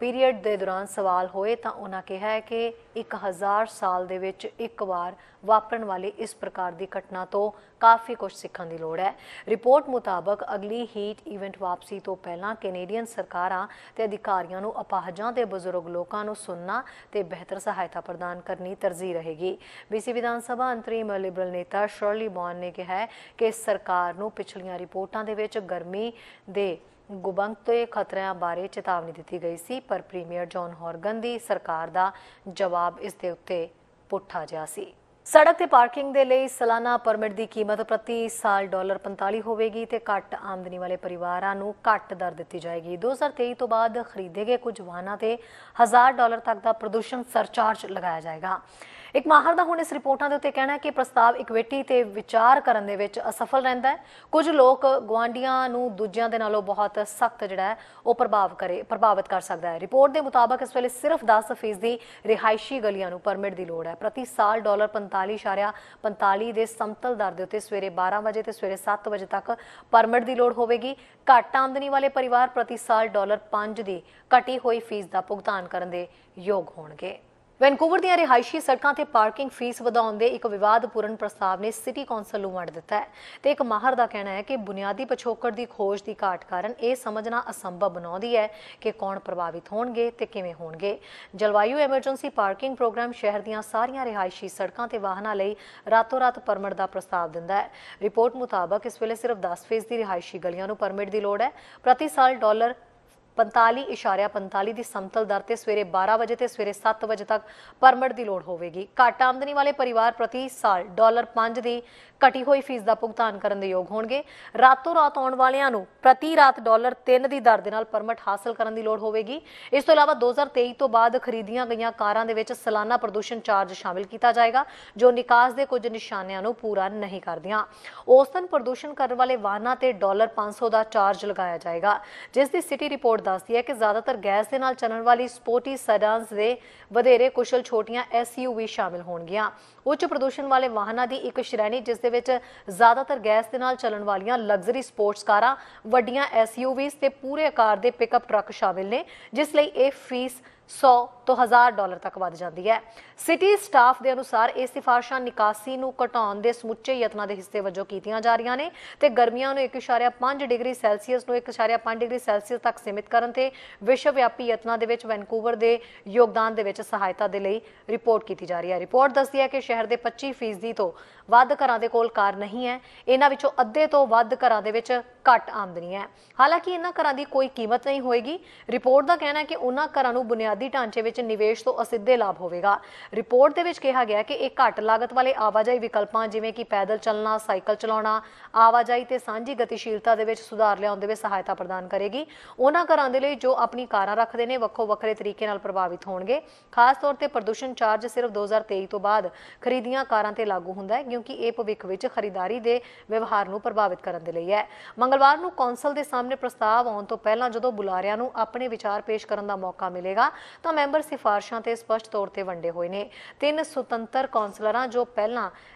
ਪੀਰੀਅਡ ਦੇ ਦੌਰਾਨ ਸਵਾਲ ਹੋਏ ਤਾਂ ਉਹਨਾਂ ਕਿਹਾ ਕਿ 1000 ਸਾਲ ਦੇ ਵਿੱਚ ਇੱਕ ਵਾਰ ਵਾਪਰਨ ਵਾਲੀ ਇਸ ਪ੍ਰਕਾਰ ਦੀ ਘਟਨਾ ਤੋਂ ਕਾਫੀ ਕੁਝ ਸਿੱਖਣ ਦੀ ਲੋੜ ਹੈ। ਰਿਪੋਰਟ ਮੁਤਾਬਕ ਅਗਲੀ ਹੀਟ ਇਵੈਂਟ ਵਾਪਸੀ ਤੋਂ ਪਹਿਲਾਂ ਕੈਨੇਡੀਅਨ ਸਰਕਾਰਾਂ ਤੇ ਅਧਿਕਾਰੀਆਂ ਨੂੰ ਅਪਾਹਜਾਂ ਤੇ ਬਜ਼ੁਰਗ ਲੋਕਾਂ ਨੂੰ ਸੁਣਨਾ ਤੇ ਬਿਹਤਰ ਸਹਾਇਤਾ ਪ੍ਰਦਾਨ ਕਰਨੀ ਤਰਜੀਹ ਰਹੇਗੀ। BC ਵਿਧਾਨ ਸਭਾ ਅੰਤਰੀਮ ਲਿਬਰਲ ਨੇਤਾ ਸ਼ਰਲੀ ਬੌਨ ਨੇ ਕਿਹਾ ਕਿ ਸਰਕਾਰ ਨੂੰ ਪਿਛਲੀਆਂ ਰਿਪੋਰਟਾਂ ਦੇ ਵਿੱਚ ਗਰਮੀ ਦੇ ਗੁਬੰਗਤੇ ਖਤਰਿਆਂ ਬਾਰੇ ਚੇਤਾਵਨੀ ਦਿੱਤੀ ਗਈ ਸੀ, ਪਰ ਪ੍ਰੀਮੀਅਰ ਜੌਨ ਹੌਰਗਨ ਦੀ ਸਰਕਾਰ ਦਾ ਜਵਾਬ ਇਸ ਦੇ ਉੱਤੇ ਪੁੱਠਾ ਜਿਹਾ ਸੀ। ਸੜਕ ਤੇ ਪਾਰਕਿੰਗ ਦੇ ਲਈ ਸਾਲਾਨਾ ਪਰਮਿਟ ਦੀ ਕੀਮਤ ਪ੍ਰਤੀ ਸਾਲ $45 ਹੋਵੇਗੀ ਤੇ ਘੱਟ ਆਮਦਨੀ ਵਾਲੇ ਪਰਿਵਾਰਾਂ ਨੂੰ ਘੱਟ ਦਰ ਦਿੱਤੀ ਜਾਏਗੀ। 2023 ਤੋਂ ਬਾਅਦ ਖਰੀਦੇ ਗਏ ਕੁਝ ਵਾਹਨਾਂ ਤੇ $1000 ਤੱਕ ਦਾ ਪ੍ਰਦੂਸ਼ਣ ਸਰਚਾਰਜ ਲਗਾਇਆ ਜਾਏਗਾ। ਇੱਕ ਮਾਹਰ ਦਾ ਹੁਣ ਇਸ ਰਿਪੋਰਟਾਂ ਦੇ ਉੱਤੇ ਕਹਿਣਾ ਹੈ ਕਿ ਪ੍ਰਸਤਾਵ ਇਕਵਿਟੀ ਤੇ ਵਿਚਾਰ ਕਰਨ ਦੇ ਵਿੱਚ ਅਸਫਲ ਰਹਿੰਦਾ ਹੈ। ਕੁਝ ਲੋਕ ਗੁਆਂਢੀਆਂ ਨੂੰ ਦੂਜਿਆਂ ਦੇ ਨਾਲੋਂ ਬਹੁਤ ਸਖਤ ਜਿਹੜਾ ਹੈ ਉਹ ਪ੍ਰਭਾਵਿਤ ਕਰ ਸਕਦਾ ਹੈ। ਰਿਪੋਰਟ ਦੇ ਮੁਤਾਬਕ ਇਸ ਵੇਲੇ ਸਿਰਫ 10% ਦੀ ਰਿਹਾਇਸ਼ੀ ਗਲੀਆਂ ਨੂੰ ਪਰਮਿਟ ਦੀ ਲੋੜ ਹੈ। ਪ੍ਰਤੀ ਸਾਲ $45.45 ਦੇ ਸਮਤਲ ਦਰ ਦੇ ਉੱਤੇ ਸਵੇਰੇ 12 ਵਜੇ ਤੇ ਸਵੇਰੇ 7 ਵਜੇ ਤੱਕ ਪਰਮਿਟ ਦੀ ਲੋੜ ਹੋਵੇਗੀ। ਘੱਟ ਆਮਦਨੀ ਵਾਲੇ ਪਰਿਵਾਰ ਪ੍ਰਤੀ ਸਾਲ $5 ਦੀ ਘਟੀ ਹੋਈ ਫੀਸ ਦਾ ਭੁਗਤਾਨ ਕਰਨ ਦੇ ਯੋਗ ਹੋਣਗੇ। ਵੈਨਕੂਵਰ ਦੀਆਂ ਰਿਹਾਇਸ਼ੀ ਸੜਕਾਂ ਤੇ ਪਾਰਕਿੰਗ ਫੀਸ ਵਧਾਉਣ ਦੇ ਇੱਕ ਵਿਵਾਦਪੂਰਨ ਪ੍ਰਸਤਾਵ ਨੇ ਸਿਟੀ ਕੌਂਸਲ ਨੂੰ ਵੰਡ ਦਿੱਤਾ ਹੈ ਤੇ ਇੱਕ ਮਾਹਰ ਦਾ ਕਹਿਣਾ ਹੈ ਕਿ ਬੁਨਿਆਦੀ ਪਿਛੋਕੜ ਦੀ ਖੋਜ ਦੀ ਘਾਟ ਕਾਰਨ ਇਹ ਸਮਝਣਾ ਅਸੰਭਵ ਬਣਾਉਂਦੀ ਹੈ ਕਿ ਕੌਣ ਪ੍ਰਭਾਵਿਤ ਹੋਣਗੇ ਤੇ ਕਿਵੇਂ ਹੋਣਗੇ। ਜਲਵਾਯੂ ਐਮਰਜੈਂਸੀ ਪਾਰਕਿੰਗ ਪ੍ਰੋਗਰਾਮ ਸ਼ਹਿਰ ਦੀਆਂ ਸਾਰੀਆਂ ਰਿਹਾਇਸ਼ੀ ਸੜਕਾਂ ਤੇ ਵਾਹਨਾਂ ਲਈ ਰਾਤੋਂ-ਰਾਤ ਪਰਮਿਟ ਦਾ ਪ੍ਰਸਤਾਵ ਦਿੰਦਾ ਹੈ। ਰਿਪੋਰਟ ਮੁਤਾਬਕ ਇਸ ਵੇਲੇ ਸਿਰਫ 10% ਦੀ ਰਿਹਾਇਸ਼ੀ ਗਲੀਆਂ ਨੂੰ ਪਰਮਿਟ ਦੀ ਲੋੜ ਹੈ। ਪ੍ਰਤੀ ਸਾਲ $45.45 ਦੀ ਸਮਤਲ ਦਰ ਤੇ ਸਵੇਰੇ 12 ਵਜੇ ਤੇ ਸਵੇਰੇ 7 ਵਜੇ ਤੱਕ ਪਰਮਿਟ ਦੀ ਲੋੜ ਹੋਵੇਗੀ। ਘੱਟ ਆਮਦਨੀ ਵਾਲੇ ਪਰਿਵਾਰ ਪ੍ਰਤੀ ਸਾਲ $5 ਦੀ ਘਟੀ ਹੋਈ ਫੀਸ ਦਾ ਭੁਗਤਾਨ ਕਰਨ ਦੇ ਯੋਗ ਹੋਣਗੇ। ਰਾਤੋਂ ਰਾਤ ਆਉਣ ਵਾਲਿਆਂ ਨੂੰ ਪ੍ਰਤੀ ਰਾਤ $3 ਦੀ ਦਰ ਦੇ ਨਾਲ ਪਰਮਿਟ ਹਾਸਲ ਕਰਨ ਦੀ ਲੋੜ ਹੋਵੇਗੀ। ਇਸ ਤੋਂ ਇਲਾਵਾ 2023 ਤੋਂ ਬਾਅਦ ਖਰੀਦੀਆਂ ਗਈਆਂ ਕਾਰਾਂ ਦੇ ਵਿੱਚ ਸਾਲਾਨਾ ਪ੍ਰਦੂਸ਼ਣ ਚਾਰਜ ਸ਼ਾਮਿਲ ਕੀਤਾ ਜਾਏਗਾ ਜੋ ਨਿਕਾਸ ਦੇ ਕੁਝ ਨਿਸ਼ਾਨਿਆਂ ਨੂੰ ਪੂਰਾ ਨਹੀਂ ਕਰਦੀਆਂ। ਔਸਤਨ ਪ੍ਰਦੂਸ਼ਣ ਕਰਨ ਵਾਲੇ ਵਾਹਨਾਂ ਤੇ $500 ਦਾ ਚਾਰਜ ਲਗਾਇਆ ਜਾਏਗਾ, ਜਿਸ ਦੀ ਸਿਟੀ ਰਿਪੋਰਟ ਦੱਸਦੀ ਹੈ ਕਿ ਜ਼ਿਆਦਾਤਰ ਗੈਸ ਦੇ ਨਾਲ ਚੱਲਣ ਵਾਲੀ ਸਪੋਰਟੀ ਸੈਡਾਨਸ ਦੇ ਵਧੇਰੇ ਕੁਸ਼ਲ ਛੋਟੀਆਂ SUV ਸ਼ਾਮਿਲ ਹੋਣਗੀਆਂ। ਉੱਚ ਪ੍ਰਦੂਸ਼ਣ ਵਾਲੇ ਵਾਹਨਾਂ ਦੀ ਇੱਕ ਸ਼੍ਰੇਣੀ ਜਿਸ ਦੇ ਵਿੱਚ ਜ਼ਿਆਦਾਤਰ ਗੈਸ ਦੇ ਨਾਲ ਚੱਲਣ ਵਾਲੀਆਂ ਲਗਜ਼ਰੀ ਸਪੋਰਟਸ ਕਾਰਾਂ, ਵੱਡੀਆਂ SUVs ਤੇ ਪੂਰੇ ਆਕਾਰ ਦੇ ਪਿਕਅਪ ਟਰੱਕ ਸ਼ਾਮਿਲ ਨੇ, ਜਿਸ ਲਈ ਇਹ ਫੀਸ $100 ਤੋਂ $1000 ਤੱਕ ਵੱਧ ਜਾਂਦੀ ਹੈ। ਸਿਟੀ ਸਟਾਫ ਦੇ ਅਨੁਸਾਰ ਇਹ ਸਿਫਾਰਸ਼ਾਂ ਨਿਕਾਸੀ ਨੂੰ ਘਟਾਉਣ ਦੇ ਸਮੁੱਚੇ ਯਤਨਾਂ ਦੇ ਹਿੱਸੇ ਵਜੋਂ ਕੀਤੀਆਂ ਜਾ ਰਹੀਆਂ ਨੇ ਤੇ ਗਰਮੀਆਂ ਨੂੰ 1.5 ਡਿਗਰੀ ਸੈਲਸੀਅਸ ਨੂੰ 1.5 ਡਿਗਰੀ ਸੈਲਸੀਅਸ ਤੱਕ ਸੀਮਿਤ ਕਰਨ ਤੇ ਵਿਸ਼ਵ ਵਿਆਪੀ ਯਤਨਾਂ ਦੇ ਵਿੱਚ ਵੈਨਕੂਵਰ ਦੇ ਯੋਗਦਾਨ ਦੇ ਵਿੱਚ ਸਹਾਇਤਾ ਦੇ ਲਈ ਰਿਪੋਰਟ ਕੀਤੀ ਜਾ ਰਹੀ ਹੈ। ਰਿਪੋਰਟ ਦੱਸਦੀ ਹੈ ਕਿ ਸ਼ਹਿਰ ਦੇ 25% ਤੋਂ ਵੱਧ ਘਰਾਂ ਦੇ ਕੋਲ ਕਾਰ ਨਹੀਂ ਹੈ। ਇਹਨਾਂ ਵਿੱਚੋਂ ਅੱਧੇ ਤੋਂ ਵੱਧ ਘਰਾਂ ਦੇ ਵਿੱਚ ਘੱਟ ਆਮਦਨੀ ਹੈ। ਹਾਲਾਂਕਿ ਇਹਨਾਂ ਘਰਾਂ ਦੀ ਕੋਈ ਕੀਮਤ ਨਹੀਂ ਹੋਏਗੀ। ਰਿਪੋਰਟ ਦਾ ਕਹਿਣਾ ਹੈ ਕਿ ਉਹਨਾਂ ਘਰਾਂ ਨੂੰ ਬੁਨਿਆਦੀ ਢਾਂਚੇ ਵਿੱਚ ਨਿਵੇਸ਼ ਤੋਂ ਅਸਿੱਧੇ ਲਾਭ ਹੋਵੇਗਾ। ਰਿਪੋਰਟ ਦੇ ਵਿੱਚ ਕਿਹਾ ਗਿਆ ਕਿ ਇਹ ਘੱਟ ਲਾਗਤ ਵਾਲੇ ਆਵਾਜਾਈ ਵਿਕਲਪਾਂ ਜਿਵੇਂ ਕਿ ਪੈਦਲ ਚੱਲਣਾ, ਸਾਈਕਲ ਚਲਾਉਣਾ, ਆਵਾਜਾਈ ਤੇ ਸਾਂਝੀ ਗਤੀਸ਼ੀਲਤਾ ਦੇ ਵਿੱਚ ਸੁਧਾਰ ਲਿਆਉਣ ਦੇ ਵਿੱਚ ਸਹਾਇਤਾ ਪ੍ਰਦਾਨ ਕਰੇਗੀ। ਉਹਨਾਂ ਘਰਾਂ ਦੇ ਲਈ ਜੋ ਆਪਣੀ ਕਾਰਾਂ ਰੱਖਦੇ ਨੇ ਵੱਖੋ ਵੱਖਰੇ ਤਰੀਕੇ ਨਾਲ ਪ੍ਰਭਾਵਿਤ ਹੋਣਗੇ। ਖਾਸ ਤੌਰ ਤੇ ਪ੍ਰਦੂਸ਼ਣ ਚਾਰਜ ਸਿਰਫ 2023 ਤੋਂ ਬਾਅਦ ਖਰੀਦੀਆਂ ਕਾਰਾਂ ਤੇ ਲਾਗੂ ਹੁੰਦਾ ਹੈ ਕਿਉਂਕਿ ਇਹ ਭਵਿੱਖ ਵਿੱਚ ਖਰੀਦਾਰੀ ਦੇ ਵਿਵਹਾਰ ਨੂੰ ਪ੍ਰਭਾਵਿਤ ਕਰਨ ਦੇ ਲਈ ਹੈ। ਮੰਗਲਵਾਰ ਨੂੰ ਕੌਂਸਲ ਦੇ ਸਾਹਮਣੇ ਪ੍ਰਸਤਾਵ ਆਉਣ ਤੋਂ ਪਹਿਲਾਂ ਜਦੋਂ ਬੁਲਾਰਿਆਂ ਨੂੰ ਆਪਣੇ ਵਿਚਾਰ ਪੇਸ਼ ਕਰਨ ਦਾ ਮੌਕਾ ਮਿਲੇਗਾ ਤਾਂ ਮੈਂਬਰ ਸਿਫਾਰਸ਼ਾਂ ਤੇ ਸਪਸ਼ਟ ਤੌਰ ਤੇ ਵੰਡੇ ਹੋਏ ਨੇ। 3 ਸੁਤੰਤਰ ਕੌਂਸਲਰਾਂ ਜੋ ਪਹਿਲਾਂ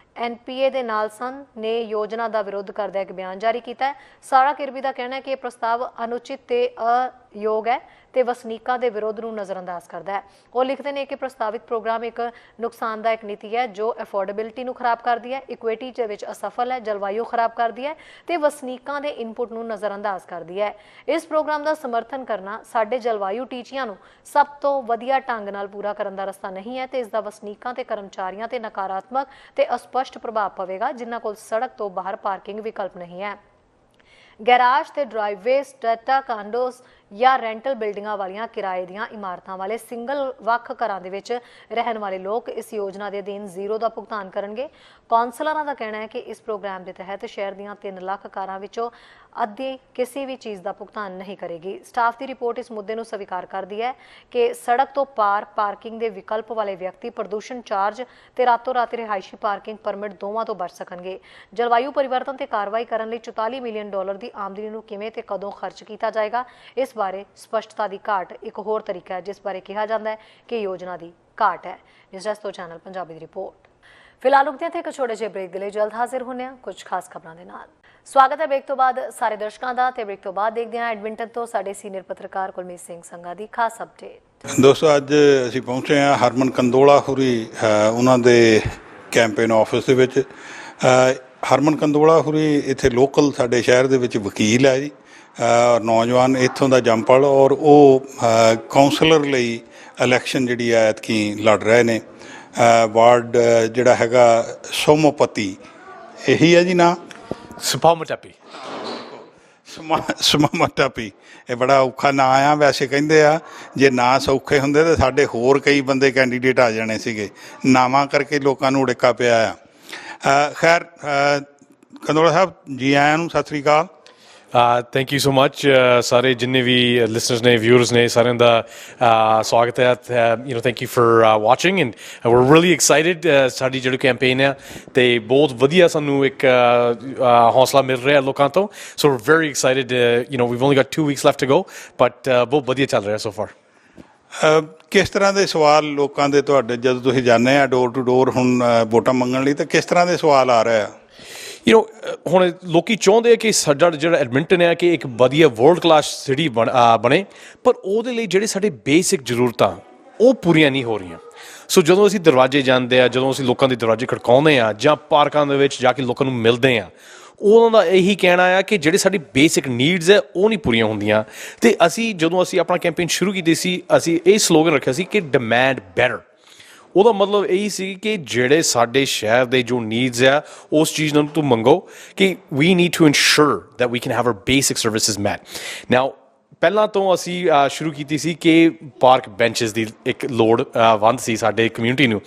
NPA ਦੇ ਨਾਲ ਸਨ ਨੇ ਯੋਜਨਾ ਦਾ ਵਿਰੋਧ ਕਰਦਿਆਂ ਇੱਕ ਬਿਆਨ ਜਾਰੀ ਕੀਤਾ ਹੈ। ਸਾਰਾ ਕਿਰਬੀ ਦਾ ਕਹਿਣਾ ਹੈ ਕਿ ਇਹ ਪ੍ਰਸਤਾਵ ਅਨੁਚਿਤ ਤੇ ਅਯੋਗ ਹੈ ਤੇ ਵਸਨੀਕਾਂ ਦੇ ਵਿਰੋਧ ਨੂੰ ਨਜ਼ਰਅੰਦਾਜ਼ ਕਰਦਾ ਹੈ। ਉਹ ਲਿਖਦੇ ਨੇ ਕਿ ਪ੍ਰਸਤਾਵਿਤ ਪ੍ਰੋਗਰਾਮ ਇੱਕ ਨੁਕਸਾਨਦਾਇਕ ਨੀਤੀ ਹੈ ਜੋ ਅਫੋਰਡੇਬਿਲਿਟੀ ਨੂੰ ਖਰਾਬ ਕਰਦੀ ਹੈ, ਇਕੁਇਟੀ ਦੇ ਵਿੱਚ ਅਸਫਲ ਹੈ, ਜਲਵਾਯੂ ਖਰਾਬ ਕਰਦੀ ਹੈ ਤੇ ਵਸਨੀਕਾਂ ਦੇ ਇਨਪੁਟ ਨੂੰ ਨਜ਼ਰਅੰਦਾਜ਼ ਕਰਦੀ ਹੈ। ਇਸ ਪ੍ਰੋਗਰਾਮ ਦਾ ਸਮਰਥਨ ਕਰਨਾ ਸਾਡੇ ਜਲਵਾਯੂ ਟੀਚਿਆਂ ਨੂੰ ਸਭ ਤੋਂ ਵਧੀਆ ਢੰਗ ਨਾਲ ਪੂਰਾ ਕਰਨ ਦਾ ਰਸਤਾ ਨਹੀਂ ਹੈ ਤੇ ਇਸ ਦਾ ਵਸਨੀਕਾਂ ਤੇ ਕਰਮਚਾਰੀਆਂ ਤੇ ਨਕਾਰਾਤਮਕ ਤੇ ਅਸਪਸ਼ਟ ਪ੍ਰਭਾਵ ਪਵੇਗਾ ਜਿਨ੍ਹਾਂ ਕੋਲ ਸੜਕ ਤੋਂ ਬਾਹਰ ਪਾਰਕਿੰਗ ਵਿਕਲਪ ਨਹੀਂ ਹੈ। ਗੈਰਾਜ ਤੇ ਡਰਾਈਵਵੇ, ਸਟ੍ਰੈਟਾ, ਕਾਂਡੋਸ ਜਾਂ ਰੈਂਟਲ ਬਿਲਡਿੰਗਾਂ ਵਾਲੀਆਂ ਕਿਰਾਏ ਦੀਆਂ ਇਮਾਰਤਾਂ ਵਾਲੇ ਸਿੰਗਲ ਵੱਖ ਘਰਾਂ ਦੇ ਵਿੱਚ ਰਹਿਣ ਵਾਲੇ ਲੋਕ ਇਸ ਯੋਜਨਾ ਦੇ ਅਧੀਨ ਜ਼ੀਰੋ ਦਾ ਭੁਗਤਾਨ ਕਰਨਗੇ। ਕੌਂਸਲਰਾਂ ਦਾ ਕਹਿਣਾ ਹੈ ਕਿ ਇਸ ਪ੍ਰੋਗਰਾਮ ਦੇ ਤਹਿਤ ਸ਼ਹਿਰ ਦੀਆਂ 3 ਲੱਖ ਕਾਰਾਂ ਵਿੱਚੋਂ ਅੱਧੀ ਕਿਸੇ ਵੀ ਚੀਜ਼ ਦਾ ਭੁਗਤਾਨ ਨਹੀਂ ਕਰੇਗੀ। ਸਟਾਫ ਦੀ ਰਿਪੋਰਟ ਇਸ ਮੁੱਦੇ ਨੂੰ ਸਵੀਕਾਰ ਕਰਦੀ ਹੈ ਕਿ ਸੜਕ ਤੋਂ ਪਾਰ ਪਾਰਕਿੰਗ ਦੇ ਵਿਕਲਪ ਵਾਲੇ ਵਿਅਕਤੀ ਪ੍ਰਦੂਸ਼ਣ ਚਾਰਜ ਤੇ ਰਾਤੋਂ ਰਾਤ ਰਿਹਾਇਸ਼ੀ ਪਾਰਕਿੰਗ ਪਰਮਿਟ ਦੋਵਾਂ ਤੋਂ ਬਚ ਸਕਣਗੇ। ਜਲਵਾਯੂ ਪਰਿਵਰਤਨ ਤੇ ਕਾਰਵਾਈ ਕਰਨ ਲਈ $44 ਮਿਲੀਅਨ ਦੀ ਆਮਦਨੀ ਨੂੰ ਕਿਵੇਂ ਤੇ ਕਦੋਂ ਖਰਚ ਕੀਤਾ ਜਾਏਗਾ, ਇਸ ਬਾਰੇ ਸਪਸ਼ਟਤਾ ਦੀ ਘਾਟ ਇੱਕ ਹੋਰ ਤਰੀਕਾ ਹੈ ਜਿਸ ਬਾਰੇ ਕਿਹਾ ਜਾਂਦਾ ਹੈ ਕਿ ਯੋਜਨਾ ਦੀ ਘਾਟ ਹੈ। ਨਿਊਜ਼ ਡੈਸਕ ਤੋਂ ਚੈਨਲ ਪੰਜਾਬੀ ਦੀ ਰਿਪੋਰਟ। ਫਿਲਹਾਲ ਰੁਕਦੇ ਹਾਂ ਤੇ ਇੱਕ ਛੋਟੇ ਜਿਹੇ ਬ੍ਰੇਕ ਦੇ ਲਈ ਜਲਦ ਹਾਜ਼ਰ ਹੁੰਦੇ ਹਾਂ ਕੁਝ ਖਾਸ ਖਬਰਾਂ ਦੇ ਨਾਲ। ਸਵਾਗਤ ਹੈ ਬ੍ਰੇਕ ਤੋਂ ਬਾਅਦ ਸਾਰੇ ਦਰਸ਼ਕਾਂ ਦਾ ਤੇ ਬ੍ਰੇਕ ਤੋਂ ਬਾਅਦ ਦੇਖਦੇ ਹਾਂ ਐਡਮਿੰਟਨ ਤੋਂ ਸਾਡੇ ਸੀਨੀਅਰ ਪੱਤਰਕਾਰ ਕੁਲਮੀਤ ਸਿੰਘ ਸੰਘਾ ਦੀ ਖਾਸ ਅਪਡੇਟ। ਦੋਸਤੋ ਅੱਜ ਅਸੀਂ ਪਹੁੰਚੇ ਹਾਂ ਹਰਮਨ ਕੰਦੋਲਾ ਹੋਰੀ ਉਹਨਾਂ ਦੇ ਕੈਂਪੇਨ ਆਫਿਸ ਦੇ ਵਿੱਚ। ਹਰਮਨ ਕੰਦੋਲਾ ਹੋਰੀ ਇੱਥੇ ਲੋਕਲ ਸਾਡੇ ਸ਼ਹਿਰ ਦੇ ਵਿੱਚ ਵਕੀਲ ਹੈ ਜੀ, ਨੌਜਵਾਨ ਇੱਥੋਂ ਦਾ ਜੰਮਪਲ, ਔਰ ਉਹ ਕਾਉਂਸਲਰ ਲਈ ਇਲੈਕਸ਼ਨ ਜਿਹੜੀ ਹੈ ਐਤਕੀ ਲੜ ਰਹੇ ਨੇ। ਵਾਰਡ ਜਿਹੜਾ ਹੈਗਾ ਸੋਮੋਪਤੀ, ਇਹੀ ਹੈ ਜੀ ਨਾਂ ਸਮਾਮਟਾਪੀ। ਇਹ ਬੜਾ ਔਖਾ ਨਾਂ ਆ। ਵੈਸੇ ਕਹਿੰਦੇ ਆ ਜੇ ਨਾਂ ਸੌਖੇ ਹੁੰਦੇ ਤਾਂ ਸਾਡੇ ਹੋਰ ਕਈ ਬੰਦੇ ਕੈਂਡੀਡੇਟ ਆ ਜਾਣੇ ਸੀਗੇ, ਨਾਵਾਂ ਕਰਕੇ ਲੋਕਾਂ ਨੂੰ ਉੜਿੱਕਾ ਪਿਆ ਆ। ਖੈਰ ਕੰਦੋਲਾ ਸਾਹਿਬ ਜੀ ਆਇਆਂ ਨੂੰ, ਸਤਿ ਸ਼੍ਰੀ ਅਕਾਲ। Thank you so much. ਸਾਰੇ ਜਿੰਨੇ ਵੀ listeners ਨੇ, viewers ਨੇ, ਸਾਰਿਆਂ ਦਾ ਸਵਾਗਤ ਹੈ। Thank you for watching and we're really excited। ਸਾਡੀ ਜਿਹੜੀ ਕੈਂਪੇਨ ਹੈ ਤੇ ਬਹੁਤ ਵਧੀਆ ਸਾਨੂੰ ਇੱਕ ਹੌਸਲਾ ਮਿਲ ਰਿਹਾ ਲੋਕਾਂ ਤੋਂ। So we're very excited। We've only got 2 weeks left to go, but ਬਹੁਤ ਵਧੀਆ ਚੱਲ ਰਿਹਾ so far। ਕਿਸ ਤਰ੍ਹਾਂ ਦੇ ਸਵਾਲ ਲੋਕਾਂ ਦੇ ਤੁਹਾਡੇ ਜਦੋਂ ਤੁਸੀਂ ਜਾਂਦੇ ਆ ਡੋਰ ਟੂ ਡੋਰ ਹੁਣ ਵੋਟਾਂ ਮੰਗਣ ਲਈ, ਤਾਂ ਕਿਸ ਤਰ੍ਹਾਂ ਦੇ ਸਵਾਲ ਆ ਰਹੇ ਆ? ਹੁਣ ਲੋਕੀ ਚਾਹੁੰਦੇ ਆ ਕਿ ਸਾਡਾ ਜਿਹੜਾ ਐਡਮਿੰਟਨ ਹੈ ਕਿ ਇੱਕ ਵਧੀਆ ਵਰਲਡ ਕਲਾਸ ਸਿਟੀ ਬਣੇ, ਪਰ ਉਹਦੇ ਲਈ ਜਿਹੜੇ ਸਾਡੇ ਬੇਸਿਕ ਜ਼ਰੂਰਤਾਂ ਉਹ ਪੂਰੀਆਂ ਨਹੀਂ ਹੋ ਰਹੀਆਂ। ਸੋ ਜਦੋਂ ਅਸੀਂ ਦਰਵਾਜ਼ੇ ਜਾਂਦੇ ਆ, ਜਦੋਂ ਅਸੀਂ ਲੋਕਾਂ ਦੇ ਦਰਵਾਜ਼ੇ ਖੜਕਾਉਂਦੇ ਆ ਜਾਂ ਪਾਰਕਾਂ ਦੇ ਵਿੱਚ ਜਾ ਕੇ ਲੋਕਾਂ ਨੂੰ ਮਿਲਦੇ ਆ, ਉਹਨਾਂ ਦਾ ਇਹੀ ਕਹਿਣਾ ਆ ਕਿ ਜਿਹੜੇ ਸਾਡੀ ਬੇਸਿਕ ਨੀਡਸ ਹੈ ਉਹ ਨਹੀਂ ਪੂਰੀਆਂ ਹੁੰਦੀਆਂ। ਅਤੇ ਜਦੋਂ ਅਸੀਂ ਆਪਣਾ ਕੈਂਪੇਨ ਸ਼ੁਰੂ ਕੀਤੀ ਸੀ, ਅਸੀਂ ਇਹ ਸਲੋਗਨ ਰੱਖਿਆ ਸੀ ਕਿ ਡਿਮਾਂਡ ਬੈਟਰ। ਉਹਦਾ ਮਤਲਬ ਇਹੀ ਸੀ ਕਿ ਜਿਹੜੇ ਸਾਡੇ ਸ਼ਹਿਰ ਦੇ ਜੋ ਨੀਡਸ ਆ ਉਸ ਚੀਜ਼ ਨੂੰ ਤੂੰ ਮੰਗੋ ਕਿ we need to ensure that we can have our basic services met. Now ਪਹਿਲਾਂ ਤੋਂ ਅਸੀਂ ਸ਼ੁਰੂ ਕੀਤੀ ਸੀ ਕਿ ਪਾਰਕ ਬੈਂਚਸ ਦੀ ਇੱਕ ਲੋੜ ਵੰਦ ਸੀ ਸਾਡੇ ਕਮਿਊਨਿਟੀ ਨੂੰ,